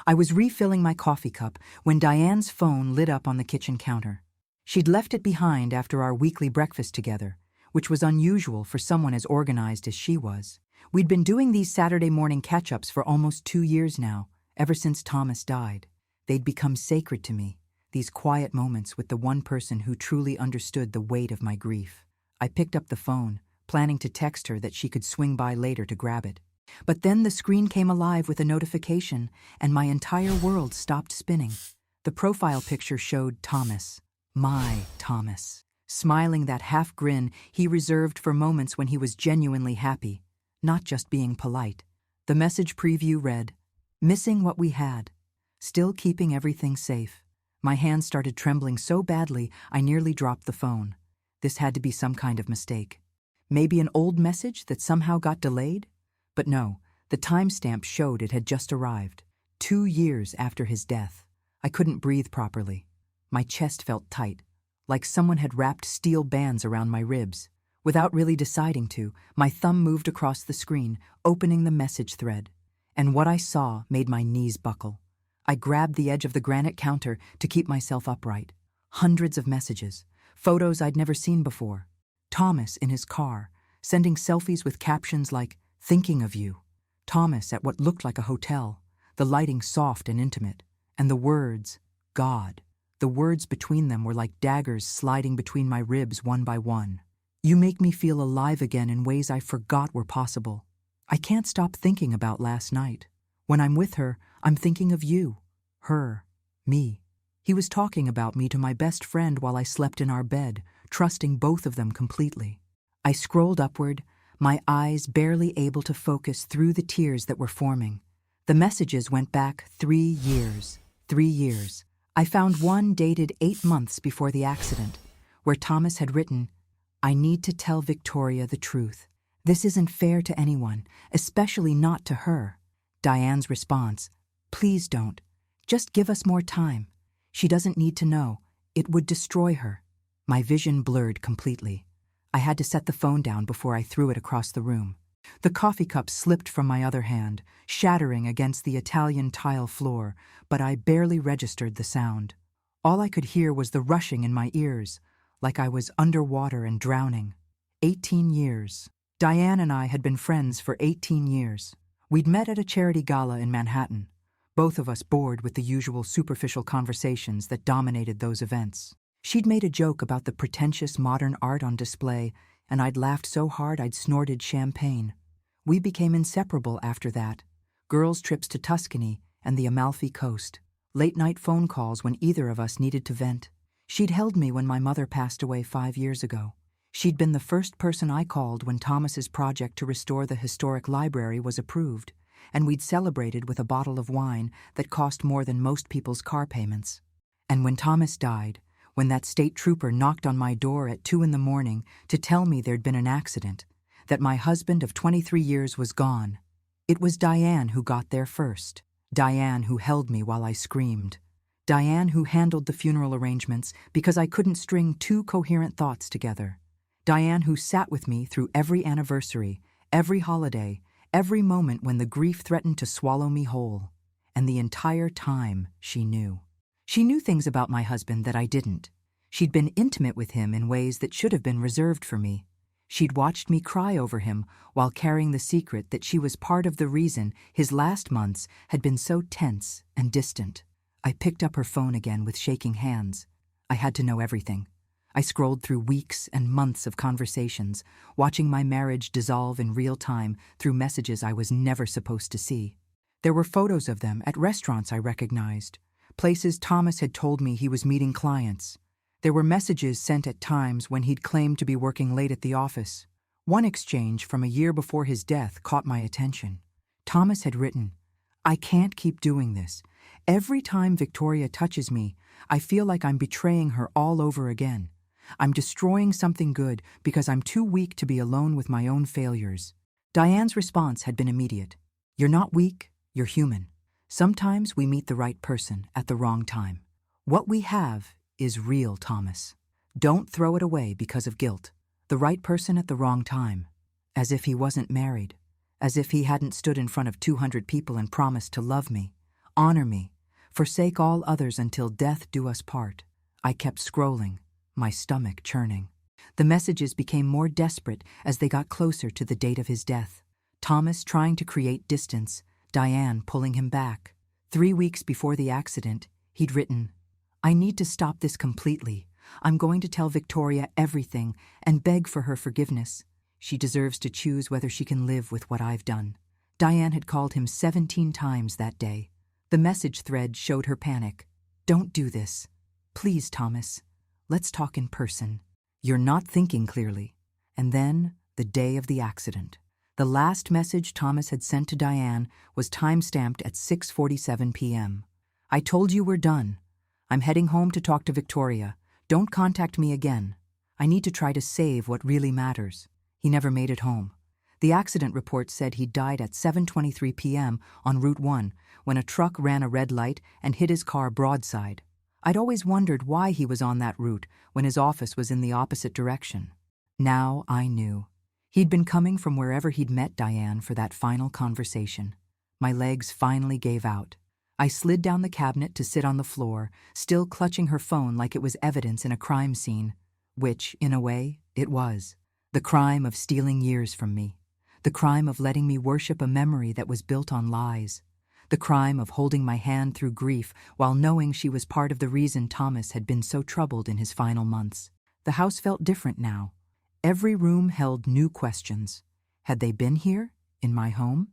I was refilling my coffee cup when Diane's phone lit up on the kitchen counter. She'd left it behind after our weekly breakfast together, which was unusual for someone as organized as she was. We'd been doing these Saturday morning catch-ups for almost 2 years now, ever since Thomas died. They'd become sacred to me, these quiet moments with the one person who truly understood the weight of my grief. I picked up the phone, planning to text her that she could swing by later to grab it. But then the screen came alive with a notification, and my entire world stopped spinning. The profile picture showed Thomas, my Thomas, smiling that half grin he reserved for moments when he was genuinely happy, not just being polite. The message preview read, "Missing what we had. Still keeping everything safe." My hands started trembling so badly I nearly dropped the phone. This had to be some kind of mistake. Maybe an old message that somehow got delayed? But no, the timestamp showed it had just arrived. 2 years after his death. I couldn't breathe properly. My chest felt tight, like someone had wrapped steel bands around my ribs. Without really deciding to, my thumb moved across the screen, opening the message thread. And what I saw made my knees buckle. I grabbed the edge of the granite counter to keep myself upright. Hundreds of messages, photos I'd never seen before. Thomas in his car, sending selfies with captions like, "Thinking of you." Thomas at what looked like a hotel, the lighting soft and intimate. And the words, God. The words between them were like daggers sliding between my ribs one by one. "You make me feel alive again in ways I forgot were possible. I can't stop thinking about last night. When I'm with her, I'm thinking of you, her, me." He was talking about me to my best friend while I slept in our bed, trusting both of them completely. I scrolled upward, my eyes barely able to focus through the tears that were forming. The messages went back 3 years. 3 years. I found one dated 8 months before the accident, where Thomas had written, "I need to tell Victoria the truth. This isn't fair to anyone, especially not to her." Diane's response, "Please don't. Just give us more time. She doesn't need to know. It would destroy her." My vision blurred completely. I had to set the phone down before I threw it across the room. The coffee cup slipped from my other hand, shattering against the Italian tile floor, but I barely registered the sound. All I could hear was the rushing in my ears, like I was underwater and drowning. 18 years. Diane and I had been friends for 18 years. We'd met at a charity gala in Manhattan, both of us bored with the usual superficial conversations that dominated those events. She'd made a joke about the pretentious modern art on display, and I'd laughed so hard I'd snorted champagne. We became inseparable after that. Girls' trips to Tuscany and the Amalfi Coast. Late-night phone calls when either of us needed to vent. She'd held me when my mother passed away 5 years ago. She'd been the first person I called when Thomas's project to restore the historic library was approved, and we'd celebrated with a bottle of wine that cost more than most people's car payments. And when Thomas died, when that state trooper knocked on my door at 2 in the morning to tell me there'd been an accident, that my husband of 23 years was gone, it was Diane who got there first. Diane who held me while I screamed. Diane who handled the funeral arrangements because I couldn't string 2 coherent thoughts together. Diane who sat with me through every anniversary, every holiday, every moment when the grief threatened to swallow me whole. And the entire time she knew. She knew things about my husband that I didn't. She'd been intimate with him in ways that should have been reserved for me. She'd watched me cry over him while carrying the secret that she was part of the reason his last months had been so tense and distant. I picked up her phone again with shaking hands. I had to know everything. I scrolled through weeks and months of conversations, watching my marriage dissolve in real time through messages I was never supposed to see. There were photos of them at restaurants I recognized, places Thomas had told me he was meeting clients. There were messages sent at times when he'd claimed to be working late at the office. One exchange from a year before his death caught my attention. Thomas had written, "I can't keep doing this. Every time Victoria touches me, I feel like I'm betraying her all over again. I'm destroying something good because I'm too weak to be alone with my own failures." Diane's response had been immediate. "You're not weak, you're human. Sometimes we meet the right person at the wrong time. What we have is real, Thomas. Don't throw it away because of guilt. The right person at the wrong time." As if he wasn't married. As if he hadn't stood in front of 200 people and promised to love me. Honor me. Forsake all others until death do us part. I kept scrolling, my stomach churning. The messages became more desperate as they got closer to the date of his death. Thomas trying to create distance, Diane pulling him back. 3 weeks before the accident, he'd written, "I need to stop this completely. I'm going to tell Victoria everything and beg for her forgiveness. She deserves to choose whether she can live with what I've done." Diane had called him 17 times that day. The message thread showed her panic. "Don't do this. Please, Thomas. Let's talk in person. You're not thinking clearly." And then, the day of the accident. The last message Thomas had sent to Diane was time-stamped at 6:47 p.m. "I told you we're done. I'm heading home to talk to Victoria. Don't contact me again. I need to try to save what really matters." He never made it home. The accident report said he died at 7:23 p.m. on Route 1 when a truck ran a red light and hit his car broadside. I'd always wondered why he was on that route when his office was in the opposite direction. Now I knew. He'd been coming from wherever he'd met Diane for that final conversation. My legs finally gave out. I slid down the cabinet to sit on the floor, still clutching her phone like it was evidence in a crime scene, which, in a way, it was. The crime of stealing years from me. The crime of letting me worship a memory that was built on lies. The crime of holding my hand through grief while knowing she was part of the reason Thomas had been so troubled in his final months. The house felt different now. Every room held new questions. Had they been here, in my home?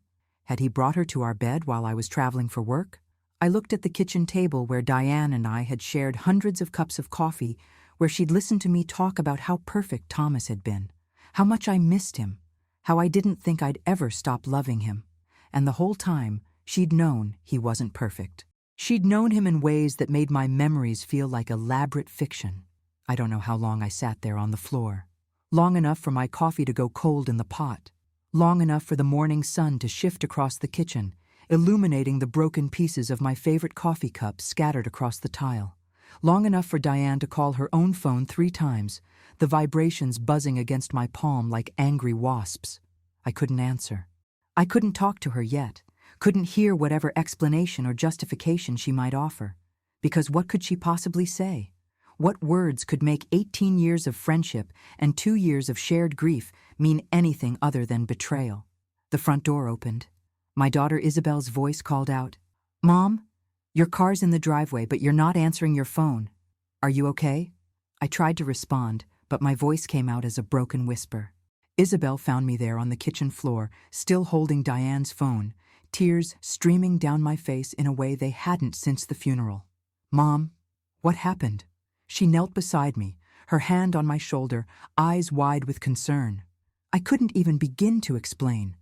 Had he brought her to our bed while I was traveling for work? I looked at the kitchen table where Diane and I had shared hundreds of cups of coffee, where she'd listened to me talk about how perfect Thomas had been, how much I missed him, how I didn't think I'd ever stop loving him. And the whole time, she'd known he wasn't perfect. She'd known him in ways that made my memories feel like elaborate fiction. I don't know how long I sat there on the floor. Long enough for my coffee to go cold in the pot. Long enough for the morning sun to shift across the kitchen, illuminating the broken pieces of my favorite coffee cup scattered across the tile. Long enough for Diane to call her own phone 3 times, the vibrations buzzing against my palm like angry wasps. I couldn't answer. I couldn't talk to her yet, couldn't hear whatever explanation or justification she might offer. Because what could she possibly say? What words could make 18 years of friendship and 2 years of shared grief mean anything other than betrayal? The front door opened. My daughter Isabel's voice called out, "Mom, your car's in the driveway, but you're not answering your phone. Are you okay?" I tried to respond, but my voice came out as a broken whisper. Isabel found me there on the kitchen floor, still holding Diane's phone, tears streaming down my face in a way they hadn't since the funeral. "Mom, what happened?" She knelt beside me, her hand on my shoulder, eyes wide with concern. I couldn't even begin to explain.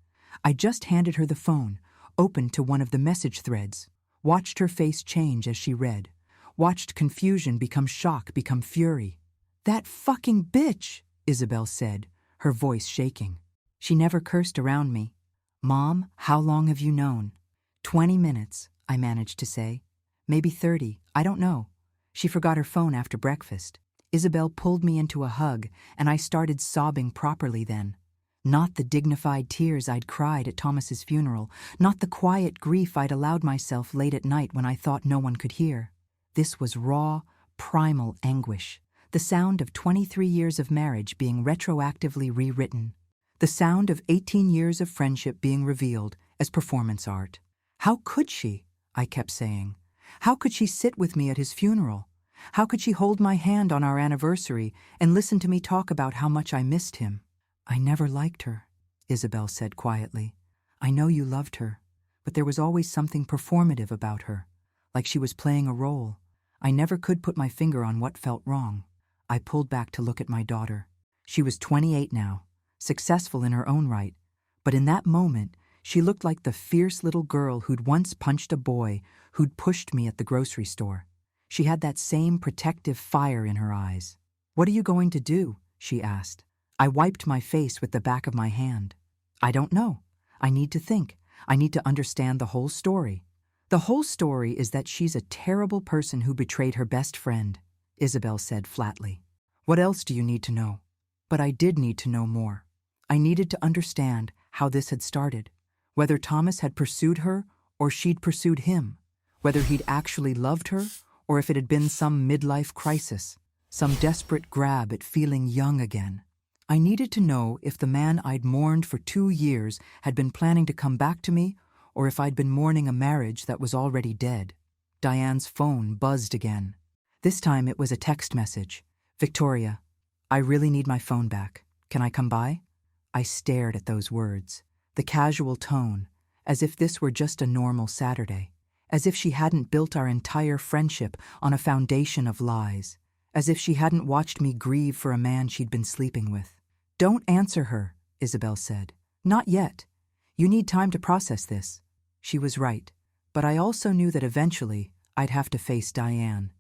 I just handed her the phone, opened to one of the message threads, watched her face change as she read, watched confusion become shock, become fury. "That fucking bitch," Isabel said, her voice shaking. She never cursed around me. "Mom, how long have you known?" 20 minutes, I managed to say. Maybe 30, I don't know. She forgot her phone after breakfast. Isabel pulled me into a hug, and I started sobbing properly then. Not the dignified tears I'd cried at Thomas's funeral, not the quiet grief I'd allowed myself late at night when I thought no one could hear. This was raw, primal anguish. The sound of 23 years of marriage being retroactively rewritten. The sound of 18 years of friendship being revealed as performance art. How could she? I kept saying. How could she sit with me at his funeral? How could she hold my hand on our anniversary and listen to me talk about how much I missed him? "I never liked her," Isabel said quietly. "I know you loved her, but there was always something performative about her, like she was playing a role. I never could put my finger on what felt wrong." I pulled back to look at my daughter. She was 28 now, successful in her own right, but in that moment, she looked like the fierce little girl who'd once punched a boy, who'd pushed me at the grocery store. She had that same protective fire in her eyes. "What are you going to do?" she asked. I wiped my face with the back of my hand. "I don't know. I need to think. I need to understand the whole story." "The whole story is that she's a terrible person who betrayed her best friend," Isabel said flatly. "What else do you need to know?" But I did need to know more. I needed to understand how this had started, whether Thomas had pursued her or she'd pursued him, whether he'd actually loved her or if it had been some midlife crisis, some desperate grab at feeling young again. I needed to know if the man I'd mourned for 2 years had been planning to come back to me or if I'd been mourning a marriage that was already dead. Diane's phone buzzed again. This time it was a text message. "Victoria, I really need my phone back. Can I come by?" I stared at those words, the casual tone, as if this were just a normal Saturday, as if she hadn't built our entire friendship on a foundation of lies, as if she hadn't watched me grieve for a man she'd been sleeping with. "Don't answer her," Isabel said. "Not yet. You need time to process this." She was right, but I also knew that eventually I'd have to face Diane.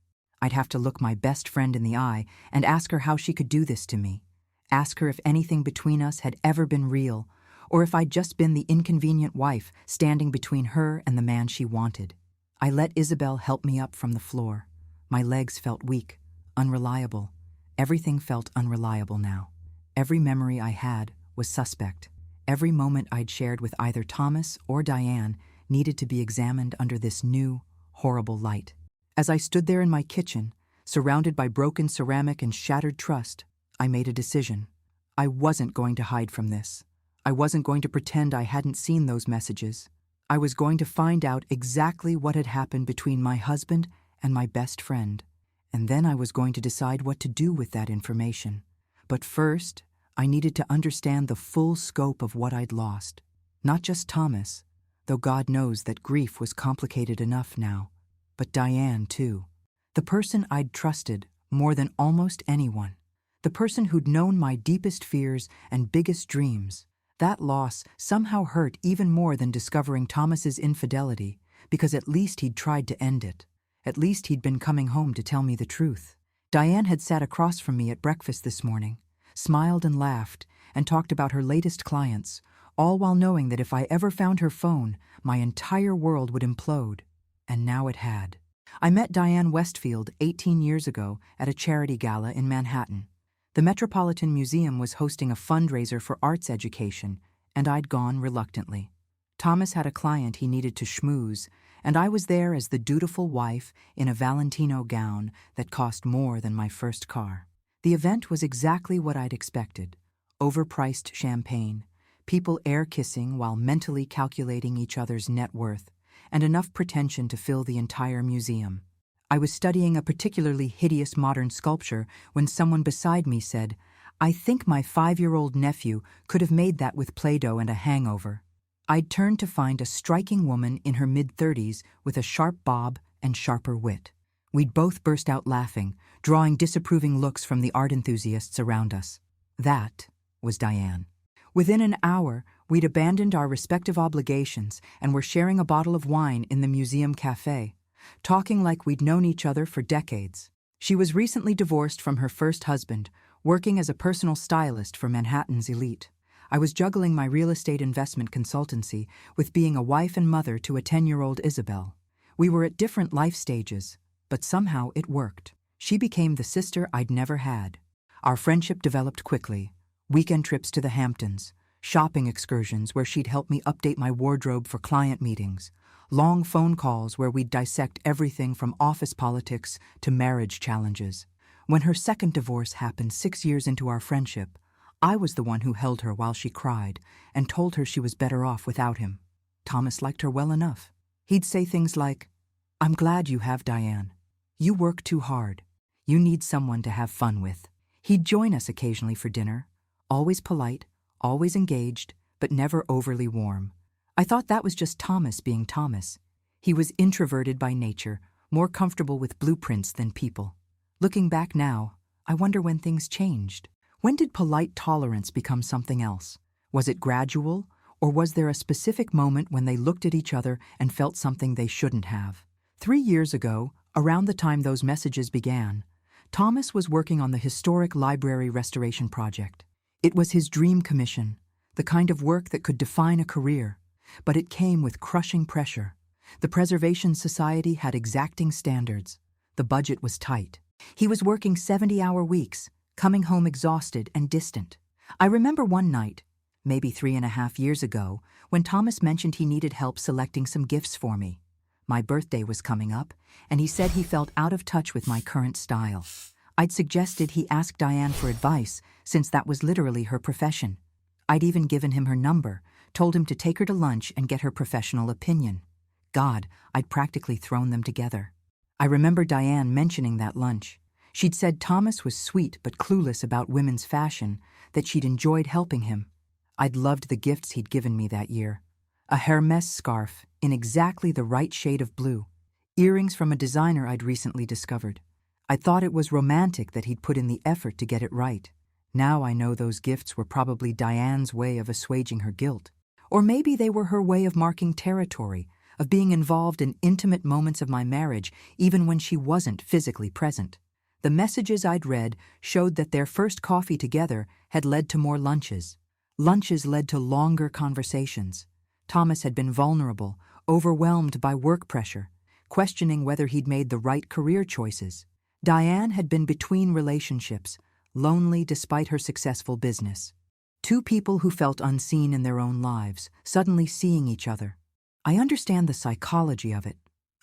I'd have to look my best friend in the eye and ask her how she could do this to me. Ask her if anything between us had ever been real, or if I'd just been the inconvenient wife standing between her and the man she wanted. I let Isabel help me up from the floor. My legs felt weak, unreliable. Everything felt unreliable now. Every memory I had was suspect. Every moment I'd shared with either Thomas or Diane needed to be examined under this new, horrible light. As I stood there in my kitchen, surrounded by broken ceramic and shattered trust, I made a decision. I wasn't going to hide from this. I wasn't going to pretend I hadn't seen those messages. I was going to find out exactly what had happened between my husband and my best friend. And then I was going to decide what to do with that information. But first, I needed to understand the full scope of what I'd lost. Not just Thomas, though God knows that grief was complicated enough now, but Diane too. The person I'd trusted more than almost anyone. The person who'd known my deepest fears and biggest dreams. That loss somehow hurt even more than discovering Thomas's infidelity, because at least he'd tried to end it. At least he'd been coming home to tell me the truth. Diane had sat across from me at breakfast this morning, smiled and laughed, and talked about her latest clients, all while knowing that if I ever found her phone, my entire world would implode. And now it had. I met Diane Westfield 18 years ago at a charity gala in Manhattan. The Metropolitan Museum was hosting a fundraiser for arts education, and I'd gone reluctantly. Thomas had a client he needed to schmooze, and I was there as the dutiful wife in a Valentino gown that cost more than my first car. The event was exactly what I'd expected. Overpriced champagne, people air-kissing while mentally calculating each other's net worth, and enough pretension to fill the entire museum. I was studying a particularly hideous modern sculpture when someone beside me said, "I think my 5-year-old nephew could have made that with Play-Doh and a hangover." I'd turned to find a striking woman in her mid-30s with a sharp bob and sharper wit. We'd both burst out laughing, drawing disapproving looks from the art enthusiasts around us. That was Diane. Within an hour, we'd abandoned our respective obligations and were sharing a bottle of wine in the museum cafe, talking like we'd known each other for decades. She was recently divorced from her first husband, working as a personal stylist for Manhattan's elite. I was juggling my real estate investment consultancy with being a wife and mother to a 10-year-old Isabel. We were at different life stages, but somehow it worked. She became the sister I'd never had. Our friendship developed quickly. Weekend trips to the Hamptons, shopping excursions where she'd help me update my wardrobe for client meetings, long phone calls where we'd dissect everything from office politics to marriage challenges. When her second divorce happened 6 years into our friendship, I was the one who held her while she cried and told her she was better off without him. Thomas liked her well enough. He'd say things like, "I'm glad you have Diane. You work too hard. You need someone to have fun with." He'd join us occasionally for dinner, always polite, always engaged, but never overly warm. I thought that was just Thomas being Thomas. He was introverted by nature, more comfortable with blueprints than people. Looking back now, I wonder when things changed. When did polite tolerance become something else? Was it gradual, or was there a specific moment when they looked at each other and felt something they shouldn't have? 3 years ago, around the time those messages began, Thomas was working on the historic library restoration project. It was his dream commission, the kind of work that could define a career, but it came with crushing pressure. The Preservation Society had exacting standards. The budget was tight. He was working 70-hour weeks, coming home exhausted and distant. I remember one night, maybe 3.5 years ago, when Thomas mentioned he needed help selecting some gifts for me. My birthday was coming up, and he said he felt out of touch with my current style. I'd suggested he ask Diane for advice, since that was literally her profession. I'd even given him her number, told him to take her to lunch and get her professional opinion. God, I'd practically thrown them together. I remember Diane mentioning that lunch. She'd said Thomas was sweet but clueless about women's fashion, that she'd enjoyed helping him. I'd loved the gifts he'd given me that year. A Hermès scarf in exactly the right shade of blue. Earrings from a designer I'd recently discovered. I thought it was romantic that he'd put in the effort to get it right. Now I know those gifts were probably Diane's way of assuaging her guilt. Or maybe they were her way of marking territory, of being involved in intimate moments of my marriage, even when she wasn't physically present. The messages I'd read showed that their first coffee together had led to more lunches. Lunches led to longer conversations. Thomas had been vulnerable, overwhelmed by work pressure, questioning whether he'd made the right career choices. Diane had been between relationships, lonely despite her successful business. Two people who felt unseen in their own lives, suddenly seeing each other. I understand the psychology of it.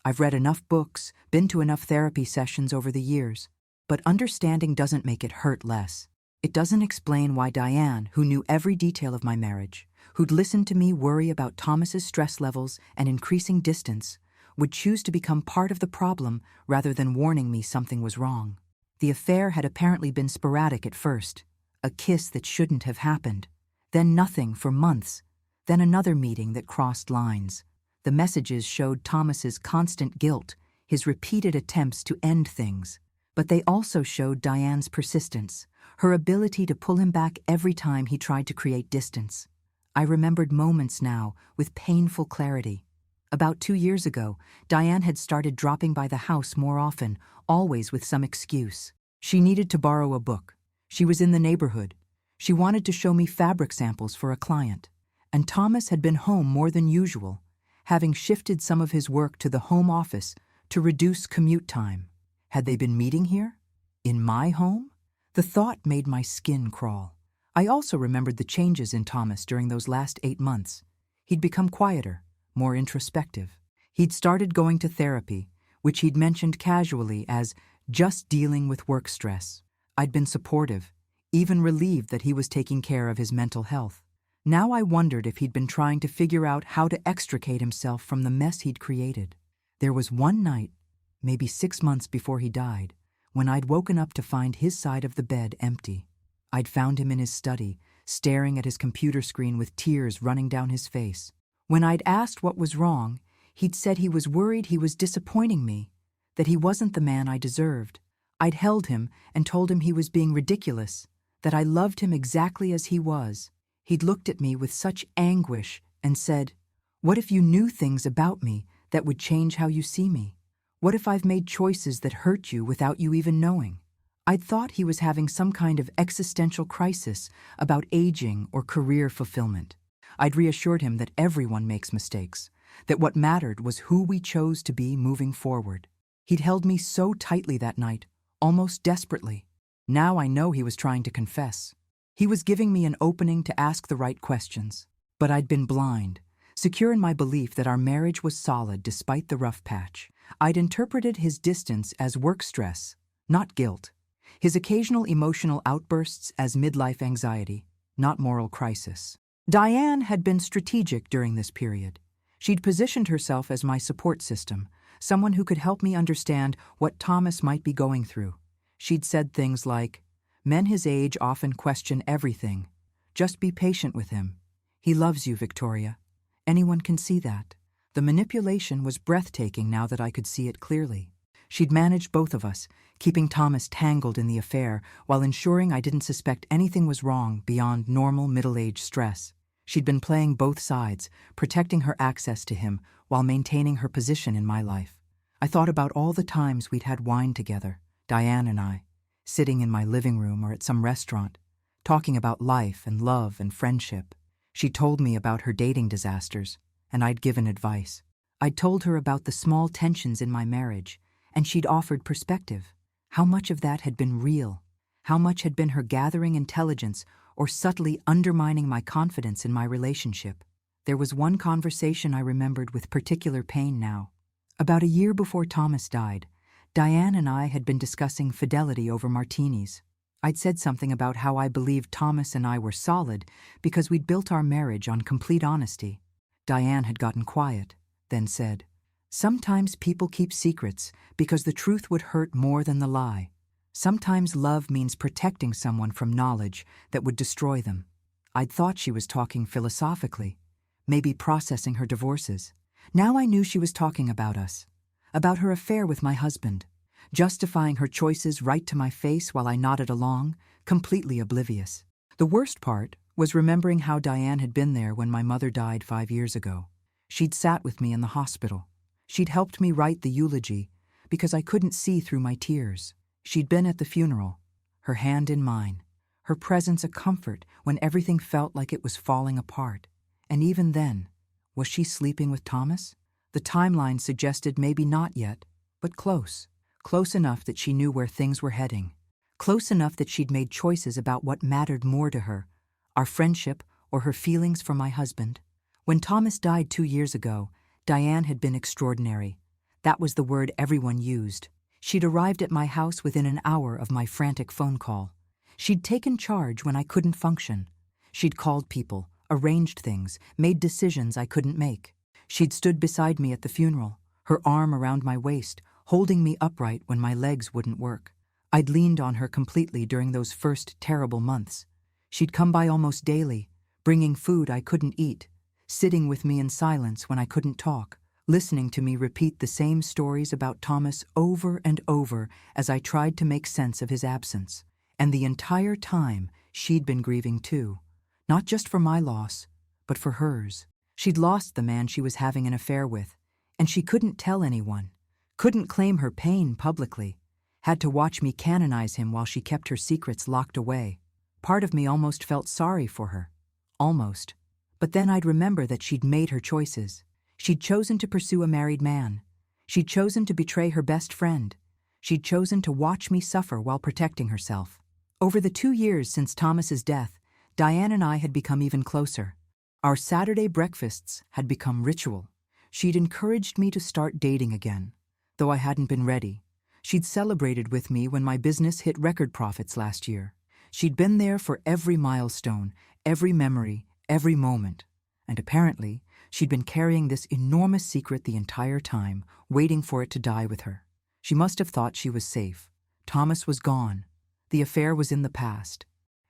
I've read enough books, been to enough therapy sessions over the years. But understanding doesn't make it hurt less. It doesn't explain why Diane, who knew every detail of my marriage, who'd listened to me worry about Thomas's stress levels and increasing distance, would choose to become part of the problem rather than warning me something was wrong. The affair had apparently been sporadic at first, a kiss that shouldn't have happened, then nothing for months, then another meeting that crossed lines. The messages showed Thomas's constant guilt, his repeated attempts to end things. But they also showed Diane's persistence, her ability to pull him back every time he tried to create distance. I remembered moments now with painful clarity. About 2 years ago, Diane had started dropping by the house more often, always with some excuse. She needed to borrow a book. She was in the neighborhood. She wanted to show me fabric samples for a client. And Thomas had been home more than usual, having shifted some of his work to the home office to reduce commute time. Had they been meeting here? In my home? The thought made my skin crawl. I also remembered the changes in Thomas during those last 8 months. He'd become quieter, more introspective. He'd started going to therapy, which he'd mentioned casually as just dealing with work stress. I'd been supportive, even relieved that he was taking care of his mental health. Now I wondered if he'd been trying to figure out how to extricate himself from the mess he'd created. There was one night, maybe 6 months before he died, when I'd woken up to find his side of the bed empty. I'd found him in his study, staring at his computer screen with tears running down his face. When I'd asked what was wrong, he'd said he was worried he was disappointing me, that he wasn't the man I deserved. I'd held him and told him he was being ridiculous, that I loved him exactly as he was. He'd looked at me with such anguish and said, "What if you knew things about me that would change how you see me? What if I've made choices that hurt you without you even knowing?" I'd thought he was having some kind of existential crisis about aging or career fulfillment. I'd reassured him that everyone makes mistakes, that what mattered was who we chose to be moving forward. He'd held me so tightly that night, almost desperately. Now I know he was trying to confess. He was giving me an opening to ask the right questions. But I'd been blind, secure in my belief that our marriage was solid despite the rough patch. I'd interpreted his distance as work stress, not guilt. His occasional emotional outbursts as midlife anxiety, not moral crisis. Diane had been strategic during this period. She'd positioned herself as my support system, someone who could help me understand what Thomas might be going through. She'd said things like, "Men his age often question everything. Just be patient with him. He loves you, Victoria. Anyone can see that." The manipulation was breathtaking now that I could see it clearly. She'd managed both of us, keeping Thomas tangled in the affair while ensuring I didn't suspect anything was wrong beyond normal middle-age stress. She'd been playing both sides, protecting her access to him while maintaining her position in my life. I thought about all the times we'd had wine together, Diane and I, sitting in my living room or at some restaurant, talking about life and love and friendship. She told me about her dating disasters, and I'd given advice. I'd told her about the small tensions in my marriage, and she'd offered perspective. How much of that had been real? How much had been her gathering intelligence or subtly undermining my confidence in my relationship? There was one conversation I remembered with particular pain now. About a year before Thomas died, Diane and I had been discussing fidelity over martinis. I'd said something about how I believed Thomas and I were solid because we'd built our marriage on complete honesty. Diane had gotten quiet, then said, "Sometimes people keep secrets because the truth would hurt more than the lie. Sometimes love means protecting someone from knowledge that would destroy them." I'd thought she was talking philosophically, maybe processing her divorces. Now I knew she was talking about us, about her affair with my husband, justifying her choices right to my face while I nodded along, completely oblivious. The worst part was remembering how Diane had been there when my mother died 5 years ago. She'd sat with me in the hospital. She'd helped me write the eulogy because I couldn't see through my tears. She'd been at the funeral, her hand in mine, her presence a comfort when everything felt like it was falling apart. And even then, was she sleeping with Thomas? The timeline suggested maybe not yet, but close. Close enough that she knew where things were heading. Close enough that she'd made choices about what mattered more to her, our friendship or her feelings for my husband. When Thomas died 2 years ago, Diane had been extraordinary. That was the word everyone used. She'd arrived at my house within an hour of my frantic phone call. She'd taken charge when I couldn't function. She'd called people, arranged things, made decisions I couldn't make. She'd stood beside me at the funeral, her arm around my waist, holding me upright when my legs wouldn't work. I'd leaned on her completely during those first terrible months. She'd come by almost daily, bringing food I couldn't eat, sitting with me in silence when I couldn't talk, listening to me repeat the same stories about Thomas over and over as I tried to make sense of his absence. And the entire time, she'd been grieving too. Not just for my loss, but for hers. She'd lost the man she was having an affair with, and she couldn't tell anyone, couldn't claim her pain publicly, had to watch me canonize him while she kept her secrets locked away. Part of me almost felt sorry for her. Almost. But then I'd remember that she'd made her choices. She'd chosen to pursue a married man. She'd chosen to betray her best friend. She'd chosen to watch me suffer while protecting herself. Over the 2 years since Thomas's death, Diane and I had become even closer. Our Saturday breakfasts had become ritual. She'd encouraged me to start dating again, though I hadn't been ready. She'd celebrated with me when my business hit record profits last year. She'd been there for every milestone, every memory, every moment. And apparently, she'd been carrying this enormous secret the entire time, waiting for it to die with her. She must have thought she was safe. Thomas was gone. The affair was in the past.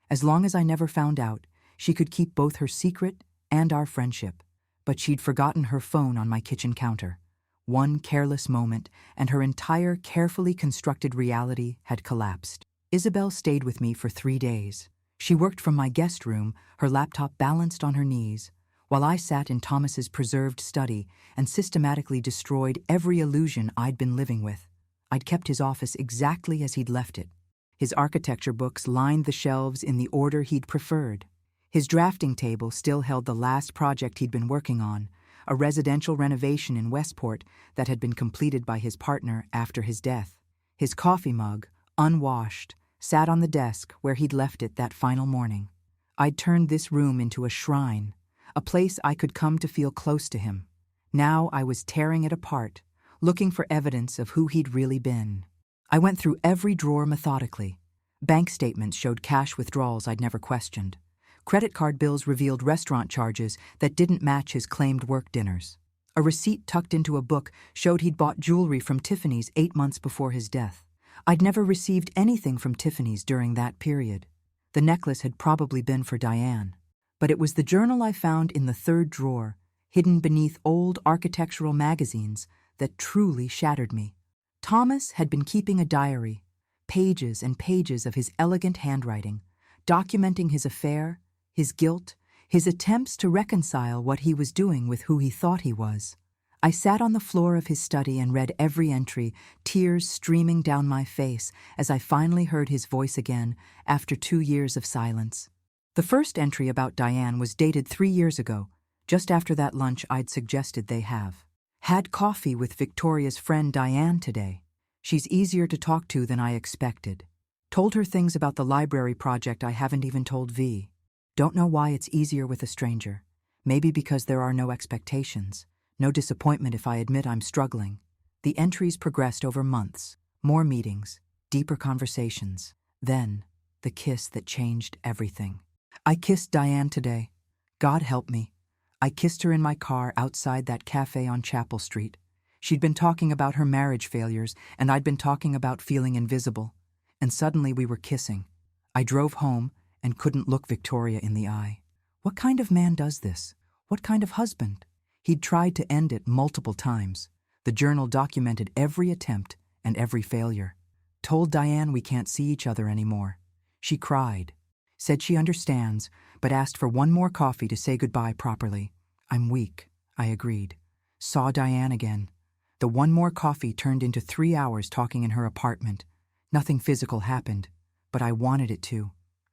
As long as I never found out, she could keep both her secret and our friendship. But she'd forgotten her phone on my kitchen counter. One careless moment, and her entire carefully constructed reality had collapsed. Isabel stayed with me for 3 days. She worked from my guest room, her laptop balanced on her knees, while I sat in Thomas's preserved study and systematically destroyed every illusion I'd been living with. I'd kept his office exactly as he'd left it. His architecture books lined the shelves in the order he'd preferred. His drafting table still held the last project he'd been working on, a residential renovation in Westport that had been completed by his partner after his death. His coffee mug, unwashed, sat on the desk where he'd left it that final morning. I'd turned this room into a shrine, a place I could come to feel close to him. Now I was tearing it apart, looking for evidence of who he'd really been. I went through every drawer methodically. Bank statements showed cash withdrawals I'd never questioned. Credit card bills revealed restaurant charges that didn't match his claimed work dinners. A receipt tucked into a book showed he'd bought jewelry from Tiffany's 8 months before his death. I'd never received anything from Tiffany's during that period. The necklace had probably been for Diane. But it was the journal I found in the 3rd drawer, hidden beneath old architectural magazines, that truly shattered me. Thomas had been keeping a diary, pages and pages of his elegant handwriting, documenting his affair, his guilt, his attempts to reconcile what he was doing with who he thought he was. I sat on the floor of his study and read every entry, tears streaming down my face as I finally heard his voice again after 2 years of silence. The first entry about Diane was dated 3 years ago, just after that lunch I'd suggested they have. Had coffee with Victoria's friend Diane today. She's easier to talk to than I expected. Told her things about the library project I haven't even told V. Don't know why it's easier with a stranger. Maybe because there are no expectations. No disappointment if I admit I'm struggling. The entries progressed over months. More meetings, deeper conversations. Then, the kiss that changed everything. I kissed Diane today. God help me. I kissed her in my car outside that cafe on Chapel Street. She'd been talking about her marriage failures, and I'd been talking about feeling invisible. And suddenly we were kissing. I drove home and couldn't look Victoria in the eye. What kind of man does this? What kind of husband? He'd tried to end it multiple times. The journal documented every attempt and every failure. Told Diane we can't see each other anymore. She cried. Said she understands, but asked for one more coffee to say goodbye properly. I'm weak, I agreed. Saw Diane again. The one more coffee turned into 3 hours talking in her apartment. Nothing physical happened, but I wanted it to.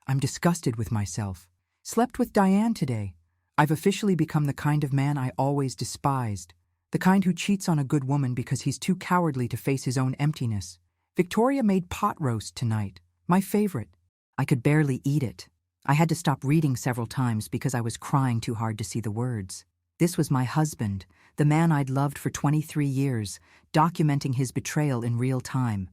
I'm disgusted with myself. Slept with Diane today. I've officially become the kind of man I always despised. The kind who cheats on a good woman because he's too cowardly to face his own emptiness. Victoria made pot roast tonight, my favorite. I could barely eat it. I had to stop reading several times because I was crying too hard to see the words. This was my husband, the man I'd loved for 23 years, documenting his betrayal in real time.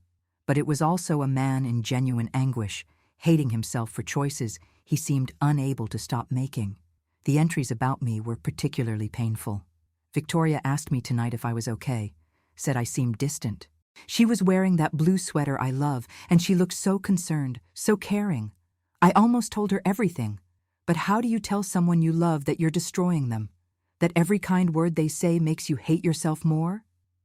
But it was also a man in genuine anguish, hating himself for choices he seemed unable to stop making. The entries about me were particularly painful. Victoria asked me tonight if I was okay, said I seemed distant. She was wearing that blue sweater I love, and she looked so concerned, so caring. I almost told her everything. But how do you tell someone you love that you're destroying them? That every kind word they say makes you hate yourself more?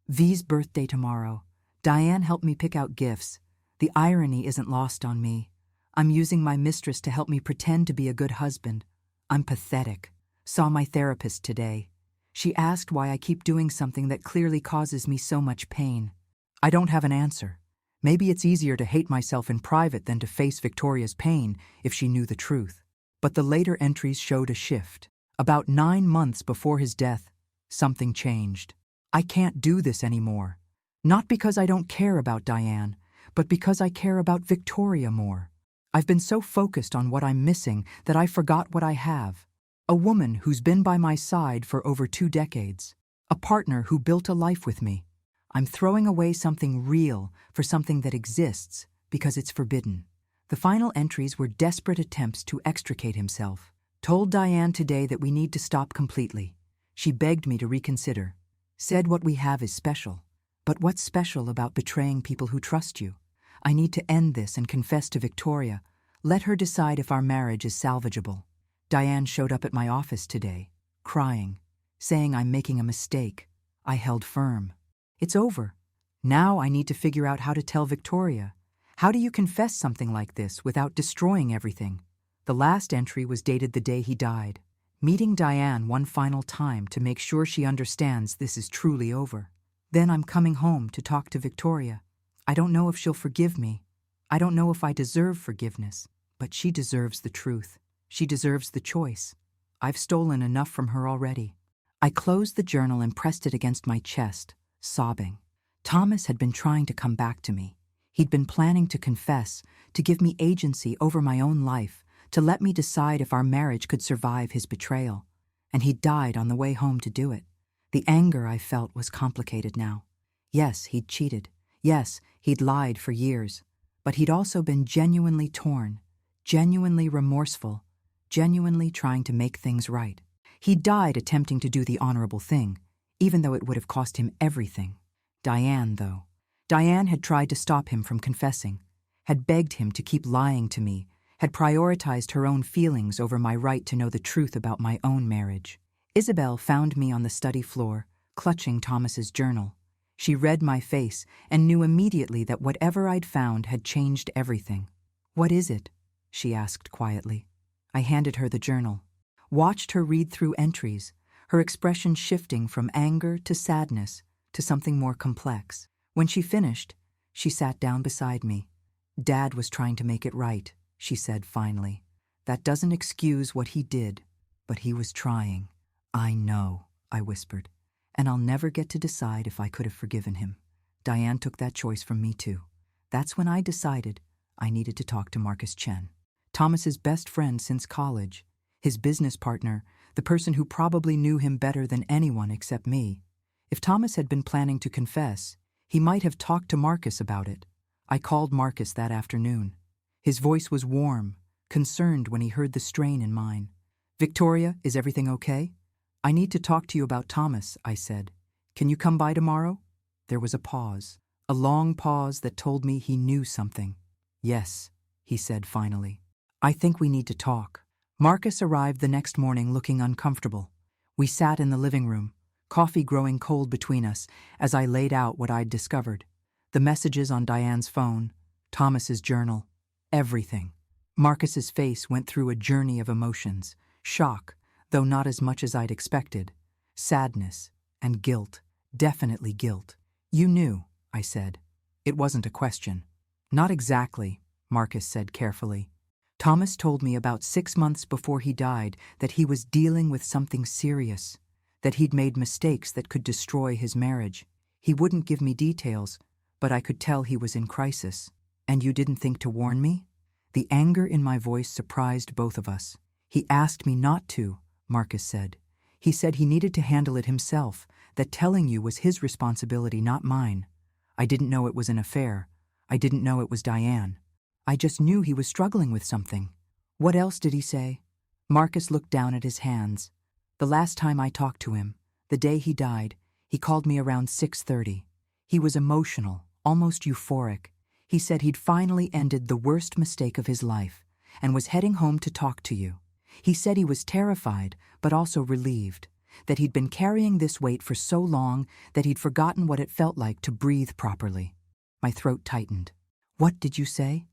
V's birthday tomorrow. Diane helped me pick out gifts. The irony isn't lost on me. I'm using my mistress to help me pretend to be a good husband. I'm pathetic. Saw my therapist today. She asked why I keep doing something that clearly causes me so much pain. I don't have an answer. Maybe it's easier to hate myself in private than to face Victoria's pain if she knew the truth. But the later entries showed a shift. About 9 months before his death, something changed. I can't do this anymore. Not because I don't care about Diane, but because I care about Victoria more. I've been so focused on what I'm missing that I forgot what I have. A woman who's been by my side for over 2 decades. A partner who built a life with me. I'm throwing away something real for something that exists because it's forbidden. The final entries were desperate attempts to extricate himself. Told Diane today that we need to stop completely. She begged me to reconsider. Said what we have is special. But what's special about betraying people who trust you? I need to end this and confess to Victoria. Let her decide if our marriage is salvageable. Diane showed up at my office today, crying, saying I'm making a mistake. I held firm. It's over. Now I need to figure out how to tell Victoria. How do you confess something like this without destroying everything? The last entry was dated the day he died. Meeting Diane one final time to make sure she understands this is truly over. Then I'm coming home to talk to Victoria. I don't know if she'll forgive me. I don't know if I deserve forgiveness, but she deserves the truth. She deserves the choice. I've stolen enough from her already. I closed the journal and pressed it against my chest, sobbing. Thomas had been trying to come back to me. He'd been planning to confess, to give me agency over my own life, to let me decide if our marriage could survive his betrayal. And he died on the way home to do it. The anger I felt was complicated now. Yes, he'd cheated. Yes, he'd lied for years. But he'd also been genuinely torn, genuinely remorseful, genuinely trying to make things right. He died attempting to do the honorable thing, even though it would have cost him everything. Diane, though. Diane had tried to stop him from confessing, had begged him to keep lying to me, had prioritized her own feelings over my right to know the truth about my own marriage. Isabel found me on the study floor, clutching Thomas's journal. She read my face and knew immediately that whatever I'd found had changed everything. "What is it?" she asked quietly. I handed her the journal, watched her read through entries, her expression shifting from anger to sadness to something more complex. When she finished, she sat down beside me. "Dad was trying to make it right," she said finally. "That doesn't excuse what he did, but he was trying." "I know," I whispered, "and I'll never get to decide if I could have forgiven him. Diane took that choice from me too." That's when I decided I needed to talk to Marcus Chen. Thomas's best friend since college, his business partner, the person who probably knew him better than anyone except me. If Thomas had been planning to confess, he might have talked to Marcus about it. I called Marcus that afternoon. His voice was warm, concerned when he heard the strain in mine. "Victoria, is everything okay? I need to talk to you about Thomas," I said. "Can you come by tomorrow?" There was a pause, a long pause that told me he knew something. "Yes," he said finally. "I think we need to talk." Marcus arrived the next morning looking uncomfortable. We sat in the living room, coffee growing cold between us as I laid out what I'd discovered. The messages on Diane's phone, Thomas's journal, everything. Marcus's face went through a journey of emotions, shock, though not as much as I'd expected, sadness, and guilt, definitely guilt. "You knew," I said. It wasn't a question. "Not exactly," Marcus said carefully. "Thomas told me about 6 months before he died that he was dealing with something serious, that he'd made mistakes that could destroy his marriage. He wouldn't give me details, but I could tell he was in crisis. And you didn't think to warn me?" The anger in my voice surprised both of us. "He asked me not to," Marcus said. "He said he needed to handle it himself, that telling you was his responsibility, not mine. I didn't know it was an affair. I didn't know it was Diane. I just knew he was struggling with something." "What else did he say?" Marcus looked down at his hands. "The last time I talked to him, the day he died, he called me around 6:30. He was emotional, almost euphoric. He said he'd finally ended the worst mistake of his life and was heading home to talk to you. He said he was terrified, but also relieved, that he'd been carrying this weight for so long that he'd forgotten what it felt like to breathe properly." My throat tightened. "What did you say?"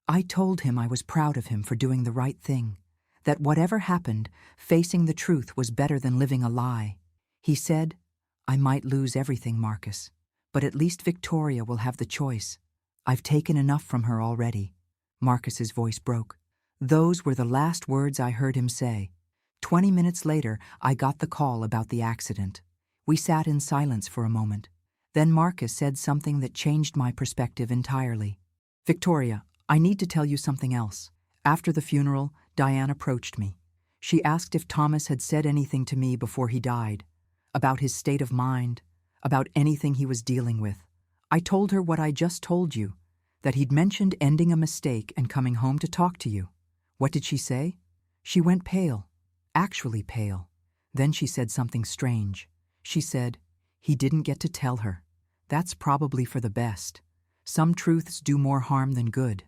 "I told him I was proud of him for doing the right thing, that whatever happened, facing the truth was better than living a lie. He said, 'I might lose everything, Marcus, but at least Victoria will have the choice. I've taken enough from her already.'" Marcus's voice broke. Those were the last words I heard him say. 20 minutes later, I got the call about the accident. We sat in silence for a moment. Then Marcus said something that changed my perspective entirely. "Victoria, I need to tell you something else. After the funeral, Diane approached me. She asked if Thomas had said anything to me before he died, about his state of mind, about anything he was dealing with. I told her what I just told you, that he'd mentioned ending a mistake and coming home to talk to you. What did she say? She went pale, actually pale. Then she said something strange. She said, 'He didn't get to tell her. That's probably for the best. Some truths do more harm than good.'"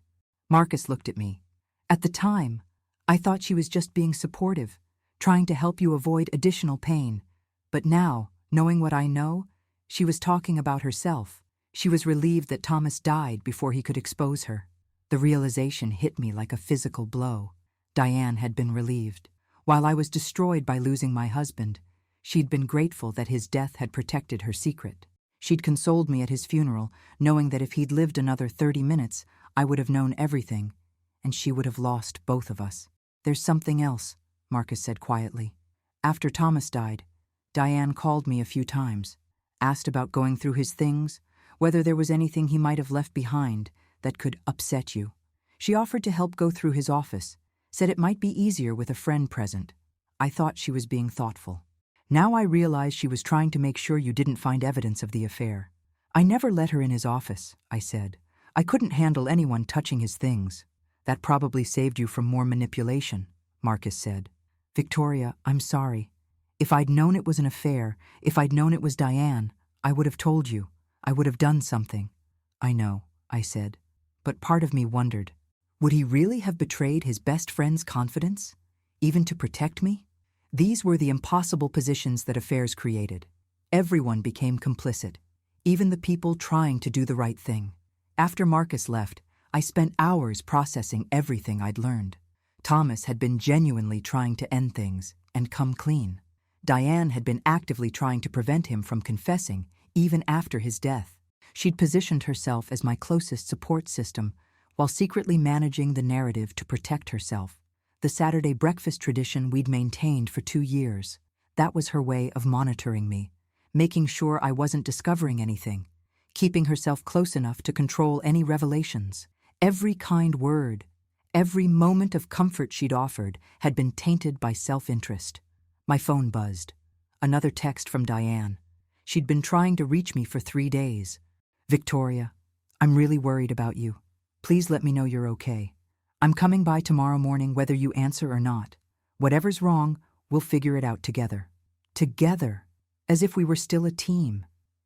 Marcus looked at me. "At the time, I thought she was just being supportive, trying to help you avoid additional pain. But now, knowing what I know, she was talking about herself. She was relieved that Thomas died before he could expose her." The realization hit me like a physical blow. Diane had been relieved. While I was destroyed by losing my husband, she'd been grateful that his death had protected her secret. She'd consoled me at his funeral, knowing that if he'd lived another 30 minutes, I would have known everything, and she would have lost both of us. "There's something else," Marcus said quietly. "After Thomas died, Diane called me a few times, asked about going through his things, whether there was anything he might have left behind that could upset you. She offered to help go through his office, said it might be easier with a friend present. I thought she was being thoughtful. Now I realize she was trying to make sure you didn't find evidence of the affair. I never let her in his office," I said. "I couldn't handle anyone touching his things." "That probably saved you from more manipulation," Marcus said. "Victoria, I'm sorry. If I'd known it was an affair, if I'd known it was Diane, I would have told you. I would have done something." "I know," I said. But part of me wondered, would he really have betrayed his best friend's confidence, even to protect me? These were the impossible positions that affairs created. Everyone became complicit, even the people trying to do the right thing. After Marcus left, I spent hours processing everything I'd learned. Thomas had been genuinely trying to end things and come clean. Diane had been actively trying to prevent him from confessing, even after his death. She'd positioned herself as my closest support system, while secretly managing the narrative to protect herself. The Saturday breakfast tradition we'd maintained for 2 years. That was her way of monitoring me, making sure I wasn't discovering anything, keeping herself close enough to control any revelations. Every kind word, every moment of comfort she'd offered had been tainted by self-interest. My phone buzzed. Another text from Diane. She'd been trying to reach me for 3 days. Victoria, I'm really worried about you. Please let me know you're okay. I'm coming by tomorrow morning whether you answer or not. Whatever's wrong, we'll figure it out together. Together. As if we were still a team.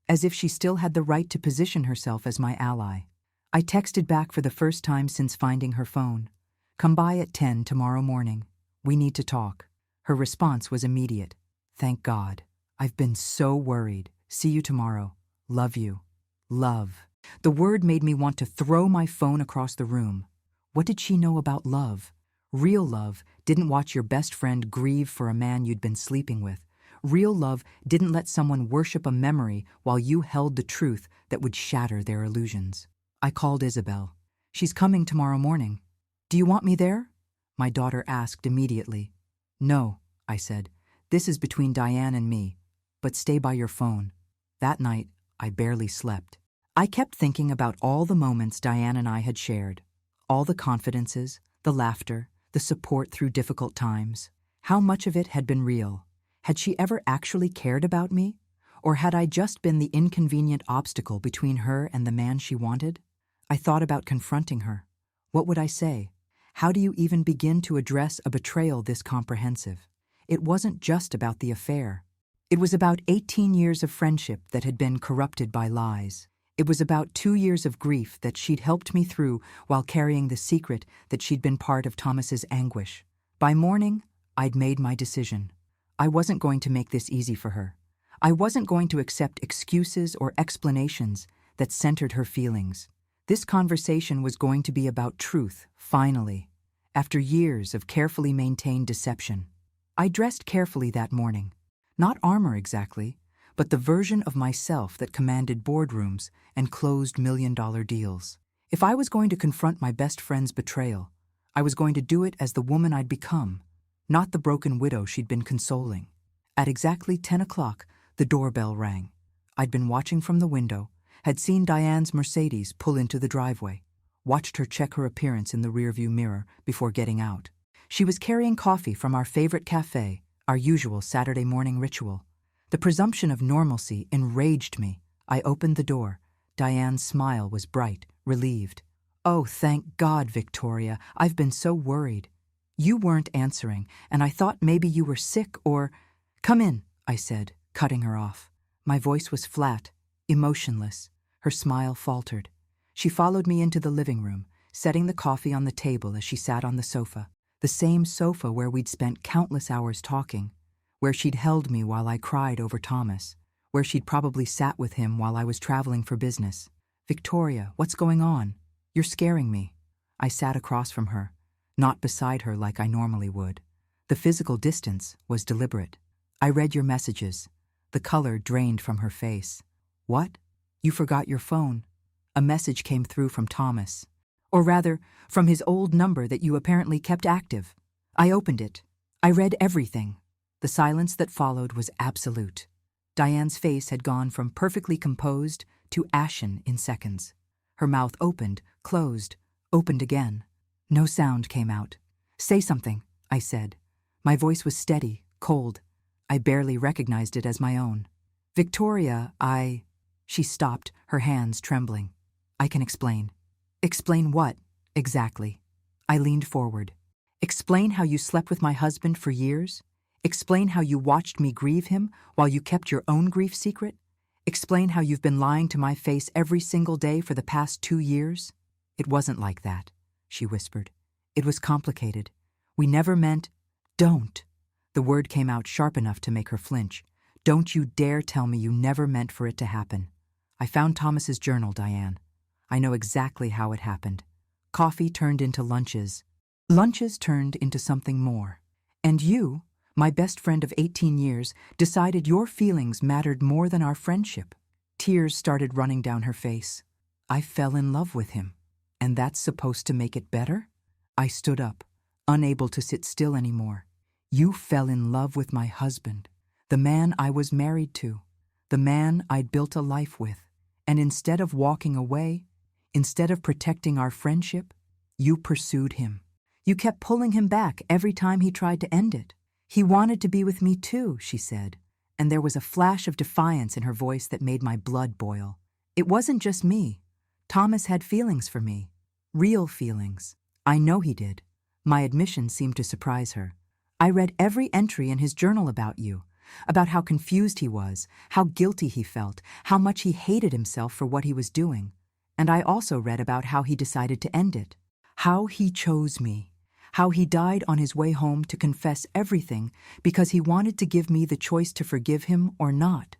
As if she still had the right to position herself as my ally. I texted back for the first time since finding her phone. Come by at 10 tomorrow morning. We need to talk. Her response was immediate. Thank God. I've been so worried. See you tomorrow. Love you. Love. The word made me want to throw my phone across the room. What did she know about love? Real love didn't watch your best friend grieve for a man you'd been sleeping with. Real love didn't let someone worship a memory while you held the truth that would shatter their illusions. I called Isabel. She's coming tomorrow morning. Do you want me there? My daughter asked immediately. No, I said. This is between Diane and me. But stay by your phone. That night, I barely slept. I kept thinking about all the moments Diane and I had shared. All the confidences, the laughter, the support through difficult times. How much of it had been real? Had she ever actually cared about me? Or had I just been the inconvenient obstacle between her and the man she wanted? I thought about confronting her. What would I say? How do you even begin to address a betrayal this comprehensive? It wasn't just about the affair. It was about 18 years of friendship that had been corrupted by lies. It was about 2 years of grief that she'd helped me through while carrying the secret that she'd been part of Thomas's anguish. By morning, I'd made my decision. I wasn't going to make this easy for her. I wasn't going to accept excuses or explanations that centered her feelings. This conversation was going to be about truth, finally, after years of carefully maintained deception. I dressed carefully that morning. Not armor exactly, but the version of myself that commanded boardrooms and closed million-dollar deals. If I was going to confront my best friend's betrayal, I was going to do it as the woman I'd become, not the broken widow she'd been consoling. At exactly 10 o'clock, the doorbell rang. I'd been watching from the window, had seen Diane's Mercedes pull into the driveway, watched her check her appearance in the rearview mirror before getting out. She was carrying coffee from our favorite cafe, our usual Saturday morning ritual. The presumption of normalcy enraged me. I opened the door. Diane's smile was bright, relieved. Oh, thank God, Victoria. I've been so worried. You weren't answering, and I thought maybe you were sick or— Come in, I said, cutting her off. My voice was flat, emotionless. Her smile faltered. She followed me into the living room, setting the coffee on the table as she sat on the sofa. The same sofa where we'd spent countless hours talking, where she'd held me while I cried over Thomas, where she'd probably sat with him while I was traveling for business. Victoria, what's going on? You're scaring me. I sat across from her, not beside her like I normally would. The physical distance was deliberate. I read your messages. The color drained from her face. What? You forgot your phone. A message came through from Thomas. Or rather, from his old number that you apparently kept active. I opened it. I read everything. The silence that followed was absolute. Diane's face had gone from perfectly composed to ashen in seconds. Her mouth opened, closed, opened again. No sound came out. Say something, I said. My voice was steady, cold. I barely recognized it as my own. Victoria, She stopped, her hands trembling. I can explain. Explain what, exactly? I leaned forward. Explain how you slept with my husband for years? Explain how you watched me grieve him while you kept your own grief secret? Explain how you've been lying to my face every single day for the past 2 years? It wasn't like that, she whispered. It was complicated. We never meant— Don't. The word came out sharp enough to make her flinch. Don't you dare tell me you never meant for it to happen. I found Thomas's journal, Diane. I know exactly how it happened. Coffee turned into lunches. Lunches turned into something more. And you, my best friend of 18 years, decided your feelings mattered more than our friendship. Tears started running down her face. I fell in love with him. And that's supposed to make it better? I stood up, unable to sit still anymore. You fell in love with my husband, the man I was married to, the man I'd built a life with. And instead of walking away, instead of protecting our friendship, you pursued him. You kept pulling him back every time he tried to end it. He wanted to be with me too, she said, and there was a flash of defiance in her voice that made my blood boil. It wasn't just me. Thomas had feelings for me. Real feelings. I know he did. My admission seemed to surprise her. I read every entry in his journal about you, about how confused he was, how guilty he felt, how much he hated himself for what he was doing. And I also read about how he decided to end it, how he chose me, how he died on his way home to confess everything because he wanted to give me the choice to forgive him or not.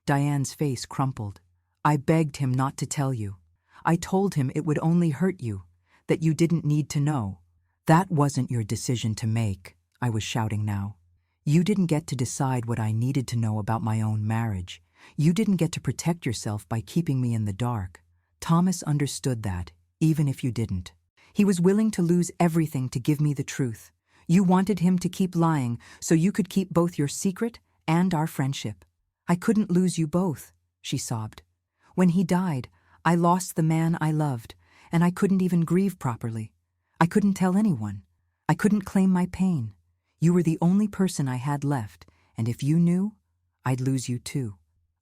Diane's face crumpled. I begged him not to tell you. I told him it would only hurt you, that you didn't need to know. That wasn't your decision to make, I was shouting now. You didn't get to decide what I needed to know about my own marriage. You didn't get to protect yourself by keeping me in the dark. Thomas understood that, even if you didn't. He was willing to lose everything to give me the truth. You wanted him to keep lying so you could keep both your secret and our friendship. I couldn't lose you both, she sobbed. When he died, I lost the man I loved, and I couldn't even grieve properly. I couldn't tell anyone. I couldn't claim my pain. You were the only person I had left, and if you knew, I'd lose you too.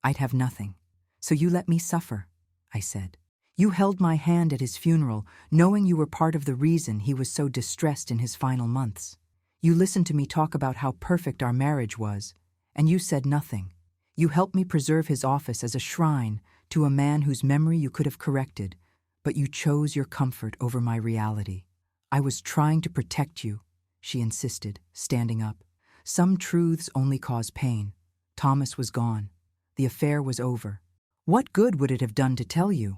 I'd have nothing. So you let me suffer, I said. You held my hand at his funeral, knowing you were part of the reason he was so distressed in his final months. You listened to me talk about how perfect our marriage was, and you said nothing. You helped me preserve his office as a shrine to a man whose memory you could have corrected, but you chose your comfort over my reality. I was trying to protect you, she insisted, standing up. Some truths only cause pain. Thomas was gone. The affair was over. What good would it have done to tell you?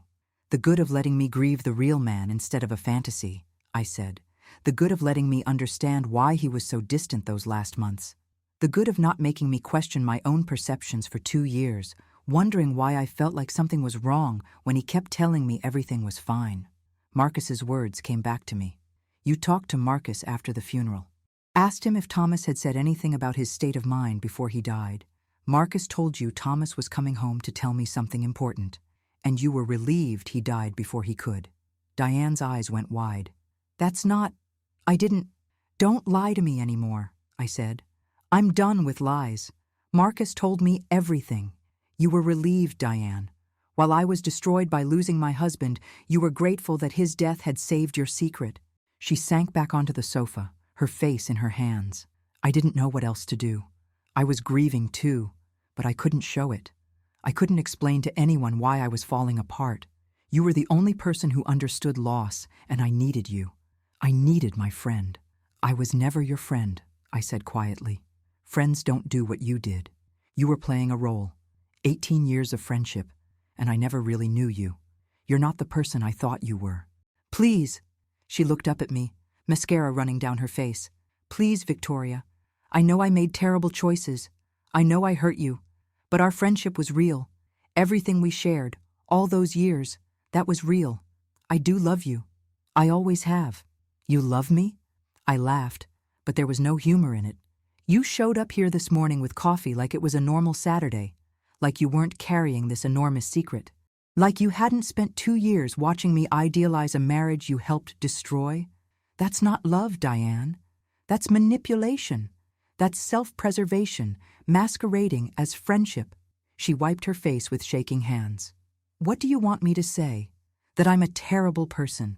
The good of letting me grieve the real man instead of a fantasy, I said. The good of letting me understand why he was so distant those last months. The good of not making me question my own perceptions for 2 years, wondering why I felt like something was wrong when he kept telling me everything was fine. Marcus's words came back to me. You talked to Marcus after the funeral. Asked him if Thomas had said anything about his state of mind before he died. Marcus told you Thomas was coming home to tell me something important, and you were relieved he died before he could. Diane's eyes went wide. That's not... I didn't... Don't lie to me anymore, I said. I'm done with lies. Marcus told me everything. You were relieved, Diane. While I was destroyed by losing my husband, you were grateful that his death had saved your secret. She sank back onto the sofa, her face in her hands. I didn't know what else to do. I was grieving too, but I couldn't show it. I couldn't explain to anyone why I was falling apart. You were the only person who understood loss, and I needed you. I needed my friend. I was never your friend, I said quietly. Friends don't do what you did. You were playing a role. 18 years of friendship, and I never really knew you. You're not the person I thought you were. Please. She looked up at me, mascara running down her face. Please, Victoria. I know I made terrible choices. I know I hurt you. But our friendship was real. Everything we shared, all those years, that was real. I do love you. I always have. You love me? I laughed, but there was no humor in it. You showed up here this morning with coffee like it was a normal Saturday, like you weren't carrying this enormous secret. Like you hadn't spent 2 years watching me idealize a marriage you helped destroy. That's not love, Diane. That's manipulation. That's self-preservation, masquerading as friendship. She wiped her face with shaking hands. What do you want me to say? That I'm a terrible person?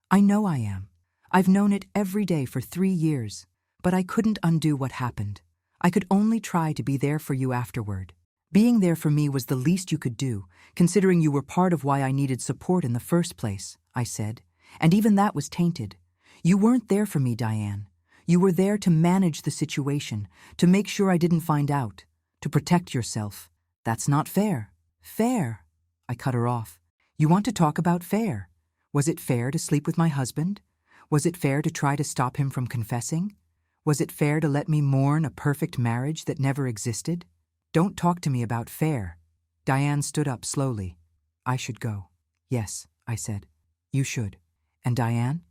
I know I am. I've known it every day for 3 years, but I couldn't undo what happened. I could only try to be there for you afterward. Being there for me was the least you could do, considering you were part of why I needed support in the first place, I said. And even that was tainted. You weren't there for me, Diane. You were there to manage the situation, to make sure I didn't find out, to protect yourself. That's not fair. Fair. I cut her off. You want to talk about fair? Was it fair to sleep with my husband? Was it fair to try to stop him from confessing? Was it fair to let me mourn a perfect marriage that never existed? Don't talk to me about fair. Diane stood up slowly. I should go. Yes, I said. You should. And Diane?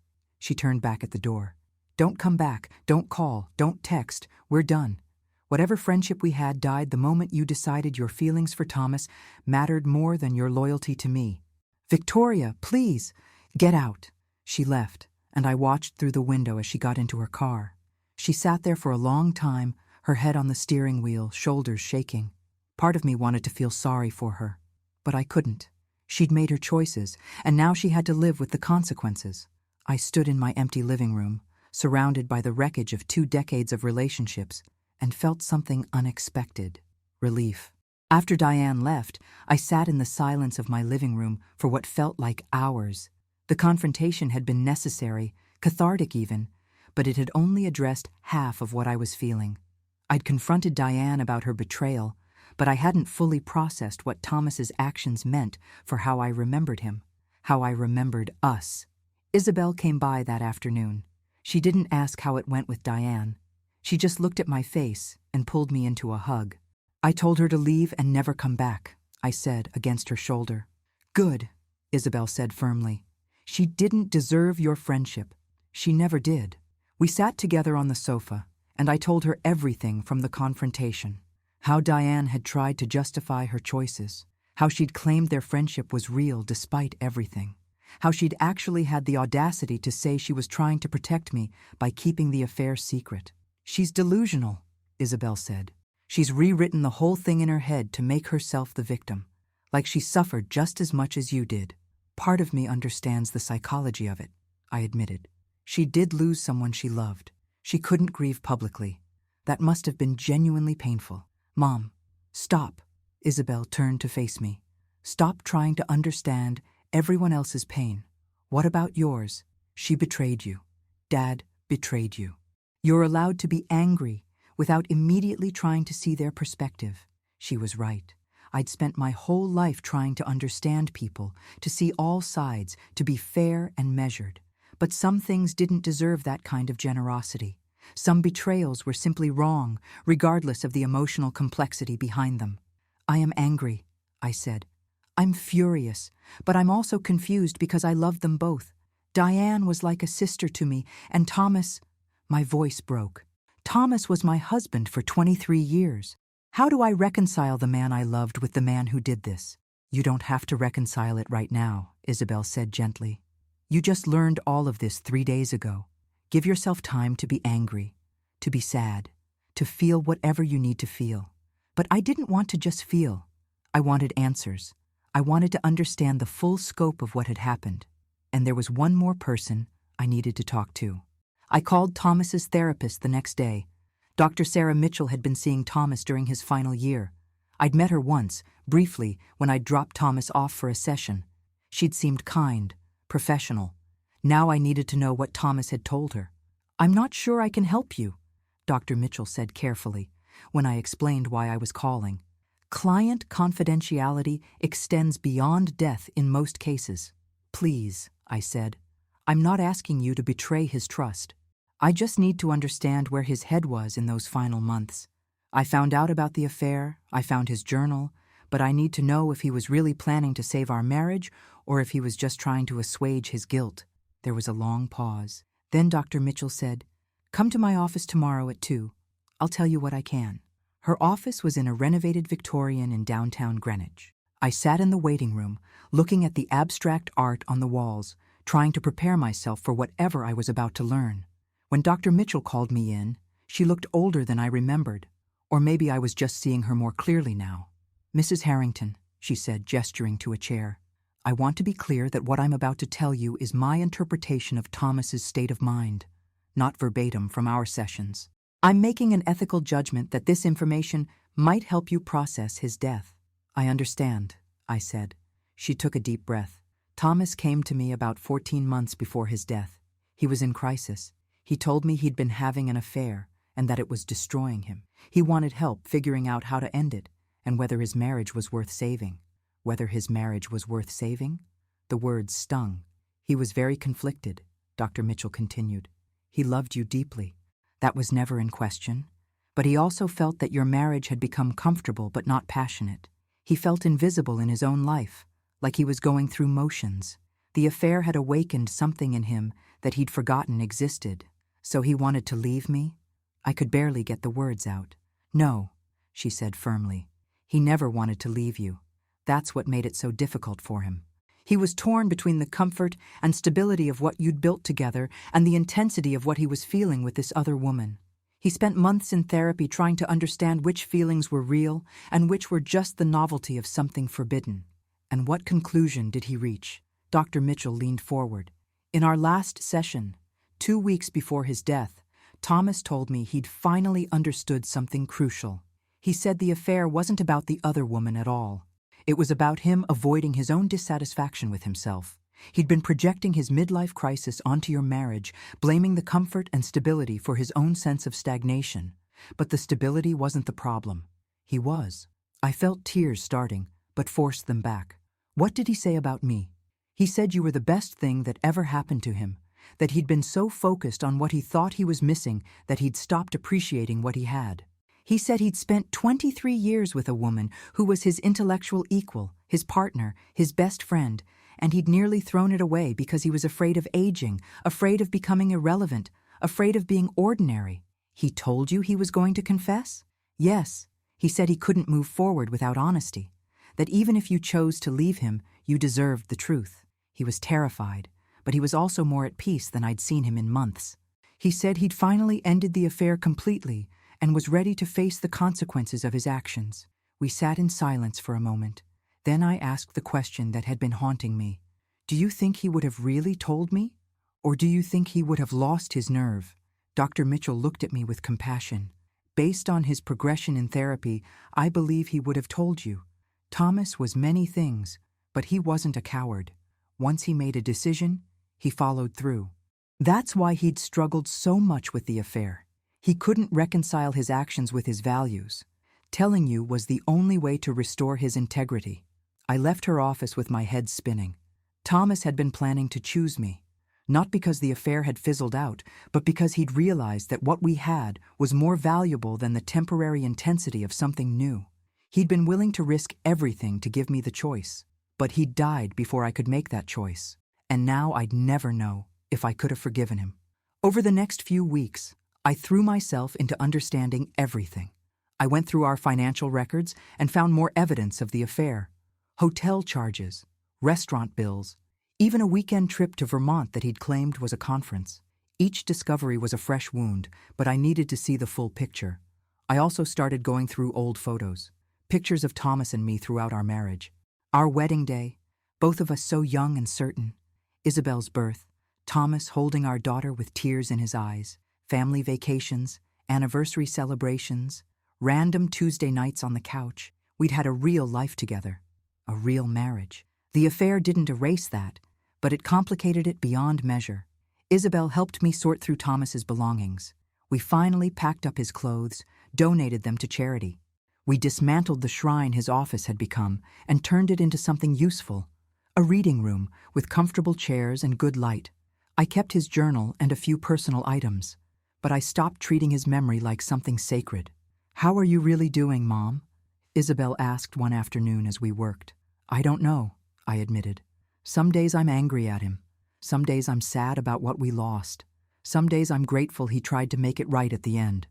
She turned back at the door. Don't come back. Don't call. Don't text. We're done. Whatever friendship we had died the moment you decided your feelings for Thomas mattered more than your loyalty to me. Victoria, please, get out. She left, and I watched through the window as she got into her car. She sat there for a long time, her head on the steering wheel, shoulders shaking. Part of me wanted to feel sorry for her, but I couldn't. She'd made her choices, and now she had to live with the consequences. I stood in my empty living room, surrounded by the wreckage of 2 decades of relationships, and felt something unexpected: relief. After Diane left, I sat in the silence of my living room for what felt like hours. The confrontation had been necessary, cathartic even, but it had only addressed half of what I was feeling. I'd confronted Diane about her betrayal, but I hadn't fully processed what Thomas's actions meant for how I remembered him, how I remembered us. Isabel came by that afternoon. She didn't ask how it went with Diane. She just looked at my face and pulled me into a hug. I told her to leave and never come back, I said against her shoulder. Good, Isabel said firmly. She didn't deserve your friendship. She never did. We sat together on the sofa, and I told her everything from the confrontation. How Diane had tried to justify her choices. How she'd claimed their friendship was real despite everything. How she'd actually had the audacity to say she was trying to protect me by keeping the affair secret. She's delusional, Isabel said. She's rewritten the whole thing in her head to make herself the victim, like she suffered just as much as you did. Part of me understands the psychology of it, I admitted. She did lose someone she loved. She couldn't grieve publicly. That must have been genuinely painful. Mom, stop. Isabel turned to face me. Stop trying to understand everyone else's pain. What about yours? She betrayed you. Dad betrayed you. You're allowed to be angry without immediately trying to see their perspective. She was right. I'd spent my whole life trying to understand people, to see all sides, to be fair and measured. But some things didn't deserve that kind of generosity. Some betrayals were simply wrong, regardless of the emotional complexity behind them. I am angry, I said. I'm furious, but I'm also confused because I loved them both. Diane was like a sister to me, and Thomas— My voice broke. Thomas was my husband for 23 years. How do I reconcile the man I loved with the man who did this? You don't have to reconcile it right now, Isabel said gently. You just learned all of this 3 days ago. Give yourself time to be angry, to be sad, to feel whatever you need to feel. But I didn't want to just feel. I wanted answers. I wanted to understand the full scope of what had happened. And there was one more person I needed to talk to. I called Thomas's therapist the next day. Dr. Sarah Mitchell had been seeing Thomas during his final year. I'd met her once, briefly, when I'd dropped Thomas off for a session. She'd seemed kind, professional. Now I needed to know what Thomas had told her. I'm not sure I can help you, Dr. Mitchell said carefully, when I explained why I was calling. Client confidentiality extends beyond death in most cases. Please, I said. I'm not asking you to betray his trust. I just need to understand where his head was in those final months. I found out about the affair, I found his journal, but I need to know if he was really planning to save our marriage or if he was just trying to assuage his guilt. There was a long pause. Then Dr. Mitchell said, Come to my office tomorrow at 2. I'll tell you what I can. Her office was in a renovated Victorian in downtown Greenwich. I sat in the waiting room, looking at the abstract art on the walls, trying to prepare myself for whatever I was about to learn. When Dr. Mitchell called me in, she looked older than I remembered, or maybe I was just seeing her more clearly now. Mrs. Harrington, she said, gesturing to a chair, I want to be clear that what I'm about to tell you is my interpretation of Thomas's state of mind, not verbatim from our sessions. I'm making an ethical judgment that this information might help you process his death. I understand, I said. She took a deep breath. Thomas came to me about 14 months before his death. He was in crisis. He told me he'd been having an affair and that it was destroying him. He wanted help figuring out how to end it and whether his marriage was worth saving. Whether his marriage was worth saving? The words stung. He was very conflicted, Dr. Mitchell continued. He loved you deeply. That was never in question. But he also felt that your marriage had become comfortable but not passionate. He felt invisible in his own life, like he was going through motions. The affair had awakened something in him that he'd forgotten existed. So he wanted to leave me? I could barely get the words out. No, she said firmly. He never wanted to leave you. That's what made it so difficult for him. He was torn between the comfort and stability of what you'd built together and the intensity of what he was feeling with this other woman. He spent months in therapy trying to understand which feelings were real and which were just the novelty of something forbidden. And what conclusion did he reach? Dr. Mitchell leaned forward. In our last session, 2 weeks before his death, Thomas told me he'd finally understood something crucial. He said the affair wasn't about the other woman at all. It was about him avoiding his own dissatisfaction with himself. He'd been projecting his midlife crisis onto your marriage, blaming the comfort and stability for his own sense of stagnation. But the stability wasn't the problem. He was. I felt tears starting, but forced them back. What did he say about me? He said you were the best thing that ever happened to him, that he'd been so focused on what he thought he was missing that he'd stopped appreciating what he had. He said he'd spent 23 years with a woman who was his intellectual equal, his partner, his best friend, and he'd nearly thrown it away because he was afraid of aging, afraid of becoming irrelevant, afraid of being ordinary. He told you he was going to confess? Yes. He said he couldn't move forward without honesty, that even if you chose to leave him, you deserved the truth. He was terrified, but he was also more at peace than I'd seen him in months. He said he'd finally ended the affair completely and was ready to face the consequences of his actions. We sat in silence for a moment. Then I asked the question that had been haunting me. Do you think he would have really told me? Or do you think he would have lost his nerve? Dr. Mitchell looked at me with compassion. Based on his progression in therapy, I believe he would have told you. Thomas was many things, but he wasn't a coward. Once he made a decision, he followed through. That's why he'd struggled so much with the affair. He couldn't reconcile his actions with his values. Telling you was the only way to restore his integrity. I left her office with my head spinning. Thomas had been planning to choose me, not because the affair had fizzled out, but because he'd realized that what we had was more valuable than the temporary intensity of something new. He'd been willing to risk everything to give me the choice, but he'd died before I could make that choice, and now I'd never know if I could have forgiven him. Over the next few weeks, I threw myself into understanding everything. I went through our financial records and found more evidence of the affair. Hotel charges, restaurant bills, even a weekend trip to Vermont that he'd claimed was a conference. Each discovery was a fresh wound, but I needed to see the full picture. I also started going through old photos, pictures of Thomas and me throughout our marriage. Our wedding day, both of us so young and certain. Isabel's birth, Thomas holding our daughter with tears in his eyes, family vacations, anniversary celebrations, random Tuesday nights on the couch. We'd had a real life together, a real marriage. The affair didn't erase that, but it complicated it beyond measure. Isabel helped me sort through Thomas's belongings. We finally packed up his clothes, donated them to charity. We dismantled the shrine his office had become and turned it into something useful, a reading room with comfortable chairs and good light. I kept his journal and a few personal items, but I stopped treating his memory like something sacred. "How are you really doing, Mom?" Isabel asked one afternoon as we worked. "I don't know," I admitted. "Some days I'm angry at him. Some days I'm sad about what we lost. Some days I'm grateful he tried to make it right at the end.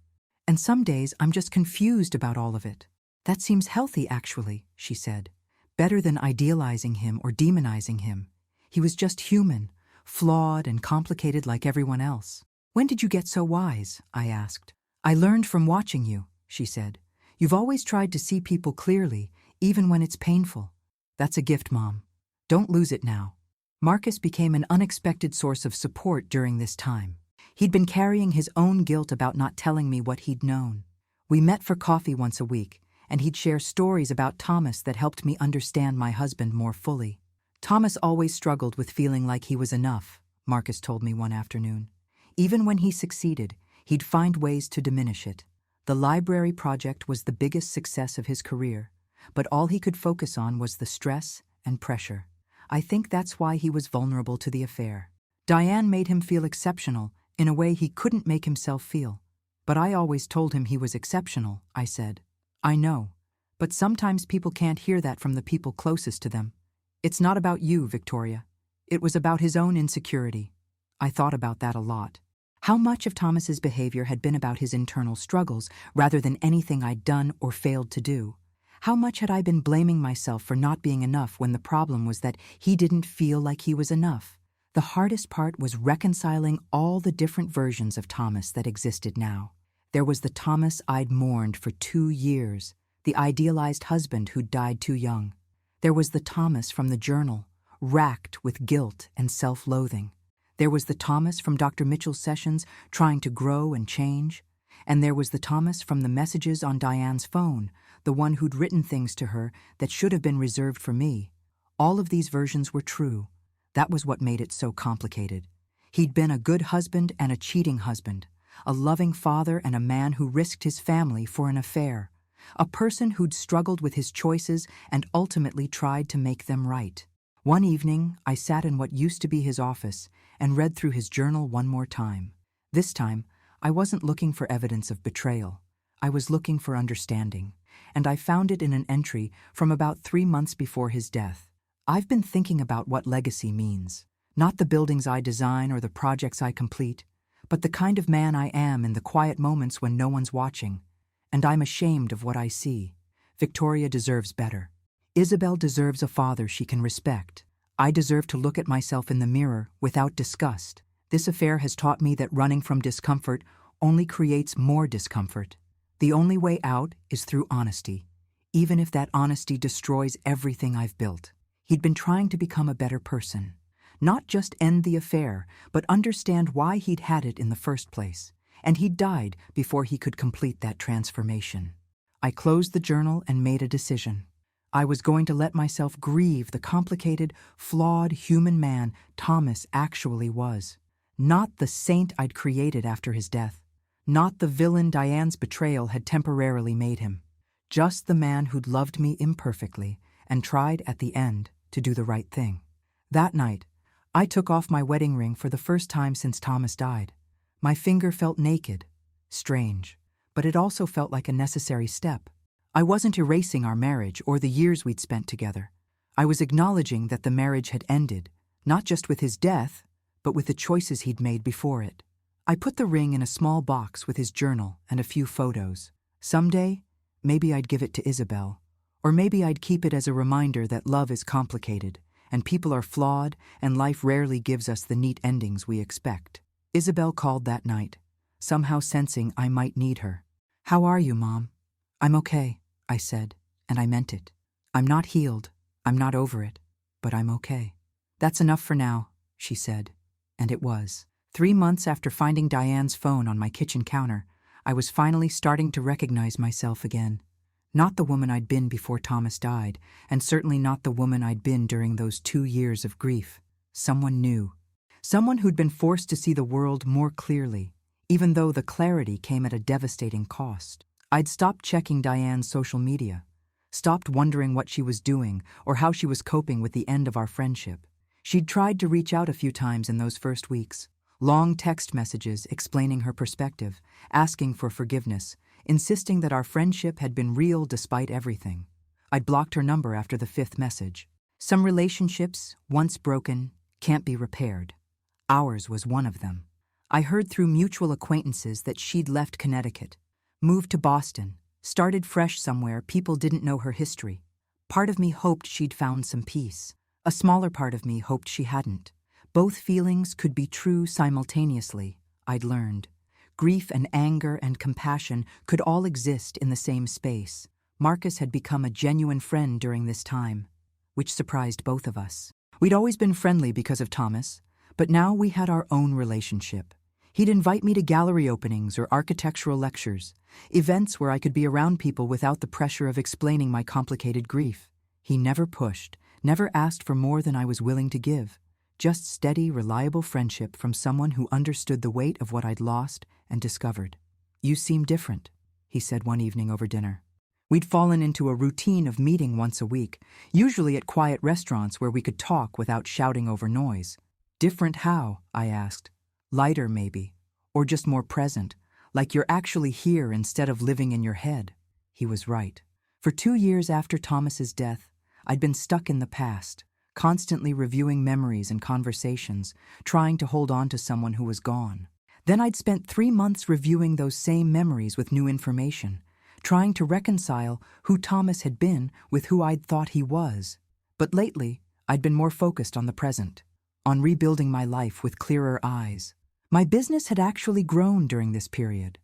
And some days I'm just confused about all of it." "That seems healthy, actually," she said. "Better than idealizing him or demonizing him. He was just human, flawed and complicated like everyone else." "When did you get so wise?" I asked. "I learned from watching you," she said. "You've always tried to see people clearly, even when it's painful. That's a gift, Mom. Don't lose it now." Marcus became an unexpected source of support during this time. He'd been carrying his own guilt about not telling me what he'd known. We met for coffee once a week, and he'd share stories about Thomas that helped me understand my husband more fully. "Thomas always struggled with feeling like he was enough," Marcus told me one afternoon. "Even when he succeeded, he'd find ways to diminish it. The library project was the biggest success of his career, but all he could focus on was the stress and pressure. I think that's why he was vulnerable to the affair. Diane made him feel exceptional in a way he couldn't make himself feel. But I always told him he was exceptional," I said. "I know, but sometimes people can't hear that from the people closest to them. It's not about you, Victoria. It was about his own insecurity." I thought about that a lot. How much of Thomas's behavior had been about his internal struggles rather than anything I'd done or failed to do? How much had I been blaming myself for not being enough when the problem was that he didn't feel like he was enough? The hardest part was reconciling all the different versions of Thomas that existed now. There was the Thomas I'd mourned for 2 years, the idealized husband who'd died too young. There was the Thomas from the journal, racked with guilt and self-loathing. There was the Thomas from Dr. Mitchell's sessions, trying to grow and change. And there was the Thomas from the messages on Diane's phone, the one who'd written things to her that should have been reserved for me. All of these versions were true. That was what made it so complicated. He'd been a good husband and a cheating husband, a loving father and a man who risked his family for an affair, a person who'd struggled with his choices and ultimately tried to make them right. One evening, I sat in what used to be his office and read through his journal one more time. This time, I wasn't looking for evidence of betrayal. I was looking for understanding, and I found it in an entry from about 3 months before his death. I've been thinking about what legacy means. Not the buildings I design or the projects I complete, but the kind of man I am in the quiet moments when no one's watching. And I'm ashamed of what I see. Victoria deserves better. Isabel deserves a father she can respect. I deserve to look at myself in the mirror without disgust. This affair has taught me that running from discomfort only creates more discomfort. The only way out is through honesty, even if that honesty destroys everything I've built. He'd been trying to become a better person. Not just end the affair, but understand why he'd had it in the first place. And he'd died before he could complete that transformation. I closed the journal and made a decision. I was going to let myself grieve the complicated, flawed human man Thomas actually was. Not the saint I'd created after his death. Not the villain Diane's betrayal had temporarily made him. Just the man who'd loved me imperfectly and tried at the end to do the right thing. That night, I took off my wedding ring for the first time since Thomas died. My finger felt naked, strange, but it also felt like a necessary step. I wasn't erasing our marriage or the years we'd spent together. I was acknowledging that the marriage had ended, not just with his death, but with the choices he'd made before it. I put the ring in a small box with his journal and a few photos. Someday, maybe I'd give it to Isabel, or maybe I'd keep it as a reminder that love is complicated, and people are flawed, and life rarely gives us the neat endings we expect. Isabel called that night, somehow sensing I might need her. "How are you, Mom?" "I'm okay," I said, and I meant it. "I'm not healed, I'm not over it, but I'm okay." "That's enough for now," she said, and it was. 3 months after finding Diane's phone on my kitchen counter, I was finally starting to recognize myself again. Not the woman I'd been before Thomas died, and certainly not the woman I'd been during those 2 years of grief. Someone new. Someone who'd been forced to see the world more clearly, even though the clarity came at a devastating cost. I'd stopped checking Diane's social media, stopped wondering what she was doing or how she was coping with the end of our friendship. She'd tried to reach out a few times in those first weeks, long text messages explaining her perspective, asking for forgiveness, insisting that our friendship had been real despite everything. I'd blocked her number after the 5th message. Some relationships, once broken, can't be repaired. Ours was one of them. I heard through mutual acquaintances that she'd left Connecticut, moved to Boston, started fresh somewhere people didn't know her history. Part of me hoped she'd found some peace. A smaller part of me hoped she hadn't. Both feelings could be true simultaneously, I'd learned. Grief and anger and compassion could all exist in the same space. Marcus had become a genuine friend during this time, which surprised both of us. We'd always been friendly because of Thomas, but now we had our own relationship. He'd invite me to gallery openings or architectural lectures, events where I could be around people without the pressure of explaining my complicated grief. He never pushed, never asked for more than I was willing to give. Just steady, reliable friendship from someone who understood the weight of what I'd lost and discovered. "You seem different," he said one evening over dinner. We'd fallen into a routine of meeting once a week, usually at quiet restaurants where we could talk without shouting over noise. "Different how?" I asked. "Lighter, maybe, or just more present, like you're actually here instead of living in your head." He was right. For 2 years after Thomas's death, I'd been stuck in the past, constantly reviewing memories and conversations, trying to hold on to someone who was gone. Then I'd spent 3 months reviewing those same memories with new information, trying to reconcile who Thomas had been with who I'd thought he was. But lately, I'd been more focused on the present, on rebuilding my life with clearer eyes. My business had actually grown during this period.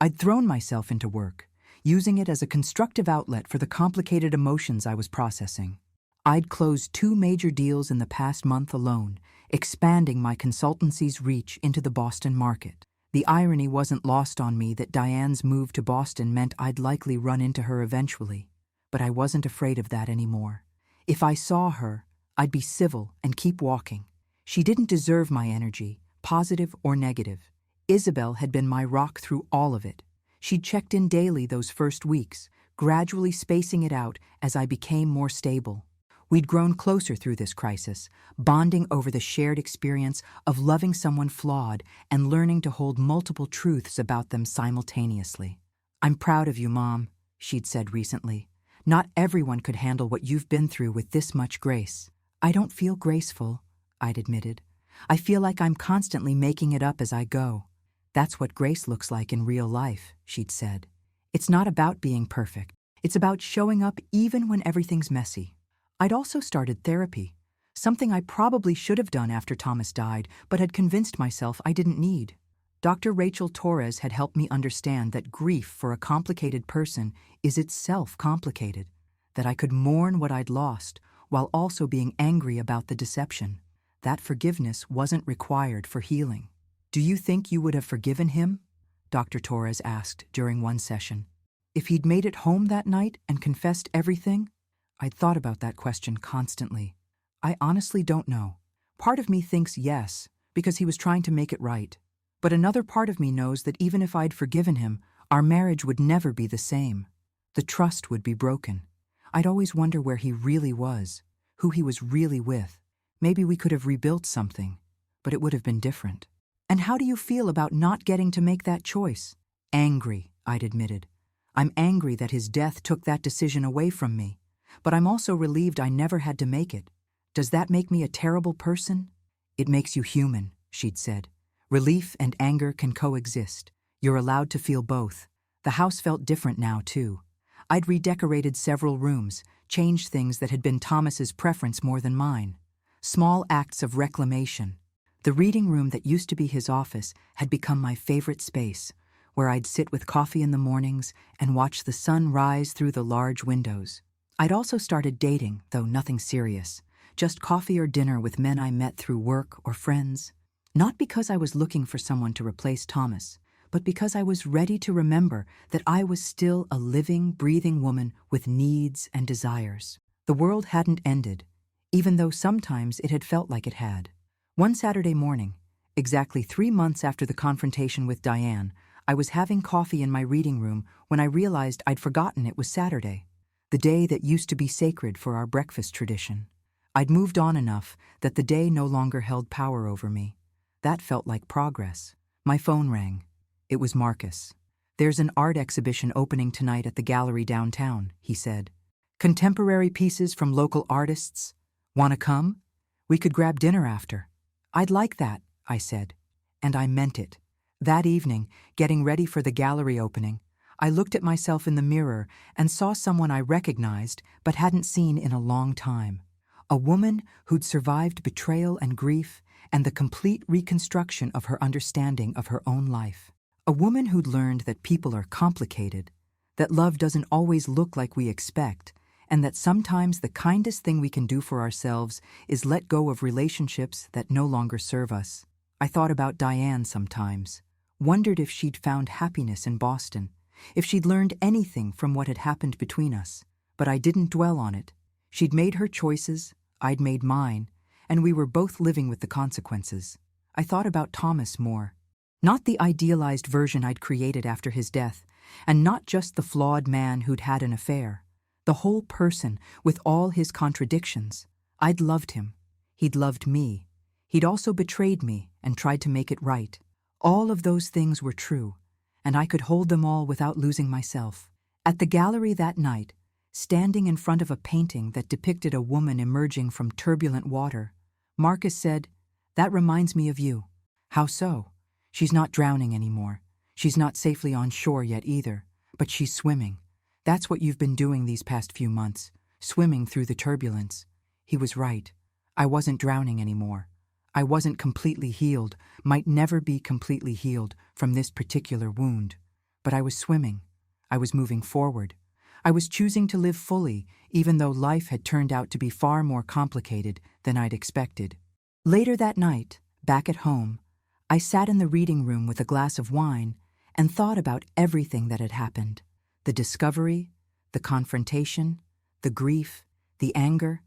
I'd thrown myself into work, using it as a constructive outlet for the complicated emotions I was processing. I'd closed 2 major deals in the past month alone, expanding my consultancy's reach into the Boston market. The irony wasn't lost on me that Diane's move to Boston meant I'd likely run into her eventually, but I wasn't afraid of that anymore. If I saw her, I'd be civil and keep walking. She didn't deserve my energy, positive or negative. Isabel had been my rock through all of it. She'd checked in daily those first weeks, gradually spacing it out as I became more stable. We'd grown closer through this crisis, bonding over the shared experience of loving someone flawed and learning to hold multiple truths about them simultaneously. "I'm proud of you, Mom," she'd said recently. "Not everyone could handle what you've been through with this much grace." "I don't feel graceful," I'd admitted. "I feel like I'm constantly making it up as I go." "That's what grace looks like in real life," she'd said. "It's not about being perfect. It's about showing up even when everything's messy." I'd also started therapy, something I probably should have done after Thomas died, but had convinced myself I didn't need. Dr. Rachel Torres had helped me understand that grief for a complicated person is itself complicated, that I could mourn what I'd lost while also being angry about the deception. That forgiveness wasn't required for healing. "Do you think you would have forgiven him?" Dr. Torres asked during one session. "If he'd made it home that night and confessed everything?" I'd thought about that question constantly. I honestly don't know. Part of me thinks yes, because he was trying to make it right. But another part of me knows that even if I'd forgiven him, our marriage would never be the same. The trust would be broken. I'd always wonder where he really was, who he was really with. Maybe we could have rebuilt something, but it would have been different. "And how do you feel about not getting to make that choice?" "Angry," I'd admitted. "I'm angry that his death took that decision away from me. But I'm also relieved I never had to make it. Does that make me a terrible person?" "It makes you human," she'd said. "Relief and anger can coexist. You're allowed to feel both." The house felt different now, too. I'd redecorated several rooms, changed things that had been Thomas's preference more than mine. Small acts of reclamation. The reading room that used to be his office had become my favorite space, where I'd sit with coffee in the mornings and watch the sun rise through the large windows. I'd also started dating, though nothing serious, just coffee or dinner with men I met through work or friends. Not because I was looking for someone to replace Thomas, but because I was ready to remember that I was still a living, breathing woman with needs and desires. The world hadn't ended, even though sometimes it had felt like it had. One Saturday morning, exactly 3 months after the confrontation with Diane, I was having coffee in my reading room when I realized I'd forgotten it was Saturday, the day that used to be sacred for our breakfast tradition. I'd moved on enough that the day no longer held power over me. That felt like progress. My phone rang. It was Marcus. "There's an art exhibition opening tonight at the gallery downtown," he said. "Contemporary pieces from local artists. Want to come? We could grab dinner after." "I'd like that," I said. And I meant it. That evening, getting ready for the gallery opening, I looked at myself in the mirror and saw someone I recognized but hadn't seen in a long time. A woman who'd survived betrayal and grief and the complete reconstruction of her understanding of her own life. A woman who'd learned that people are complicated, that love doesn't always look like we expect, and that sometimes the kindest thing we can do for ourselves is let go of relationships that no longer serve us. I thought about Diane sometimes, wondered if she'd found happiness in Boston, if she'd learned anything from what had happened between us. But I didn't dwell on it. She'd made her choices, I'd made mine, and we were both living with the consequences. I thought about Thomas more. Not the idealized version I'd created after his death, and not just the flawed man who'd had an affair. The whole person, with all his contradictions. I'd loved him. He'd loved me. He'd also betrayed me and tried to make it right. All of those things were true, and I could hold them all without losing myself. At the gallery that night, standing in front of a painting that depicted a woman emerging from turbulent water, Marcus said, "That reminds me of you." "How so?" "She's not drowning anymore. She's not safely on shore yet either, but she's swimming. That's what you've been doing these past few months, swimming through the turbulence." He was right. I wasn't drowning anymore. I wasn't completely healed, might never be completely healed from this particular wound. But I was swimming. I was moving forward. I was choosing to live fully, even though life had turned out to be far more complicated than I'd expected. Later that night, back at home, I sat in the reading room with a glass of wine and thought about everything that had happened. The discovery, the confrontation, the grief, the anger,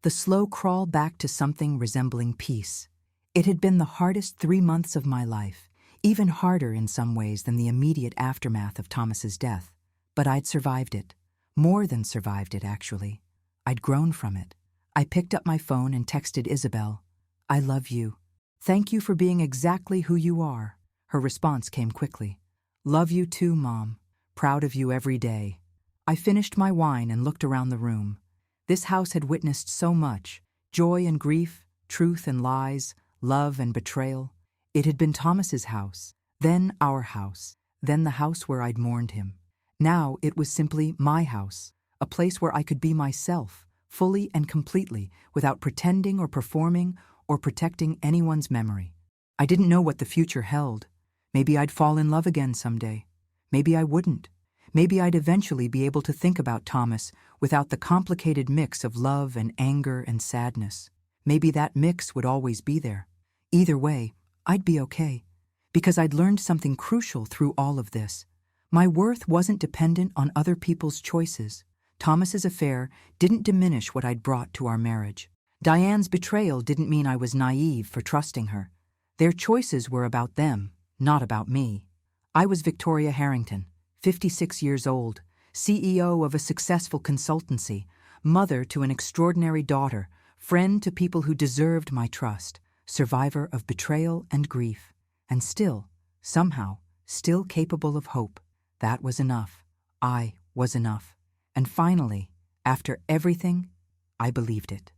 the slow crawl back to something resembling peace. It had been the hardest 3 months of my life, even harder in some ways than the immediate aftermath of Thomas's death. But I'd survived it. More than survived it, actually. I'd grown from it. I picked up my phone and texted Isabel, "I love you. Thank you for being exactly who you are." Her response came quickly. "Love you too, Mom. Proud of you every day." I finished my wine and looked around the room. This house had witnessed so much: joy and grief, truth and lies, love and betrayal. It had been Thomas's house, then our house, then the house where I'd mourned him. Now it was simply my house, a place where I could be myself, fully and completely, without pretending or performing or protecting anyone's memory. I didn't know what the future held. Maybe I'd fall in love again someday. Maybe I wouldn't. Maybe I'd eventually be able to think about Thomas without the complicated mix of love and anger and sadness. Maybe that mix would always be there. Either way, I'd be okay, because I'd learned something crucial through all of this. My worth wasn't dependent on other people's choices. Thomas's affair didn't diminish what I'd brought to our marriage. Diane's betrayal didn't mean I was naive for trusting her. Their choices were about them, not about me. I was Victoria Harrington, 56 years old, CEO of a successful consultancy, mother to an extraordinary daughter, friend to people who deserved my trust, survivor of betrayal and grief, and still, somehow, still capable of hope. That was enough. I was enough. And finally, after everything, I believed it.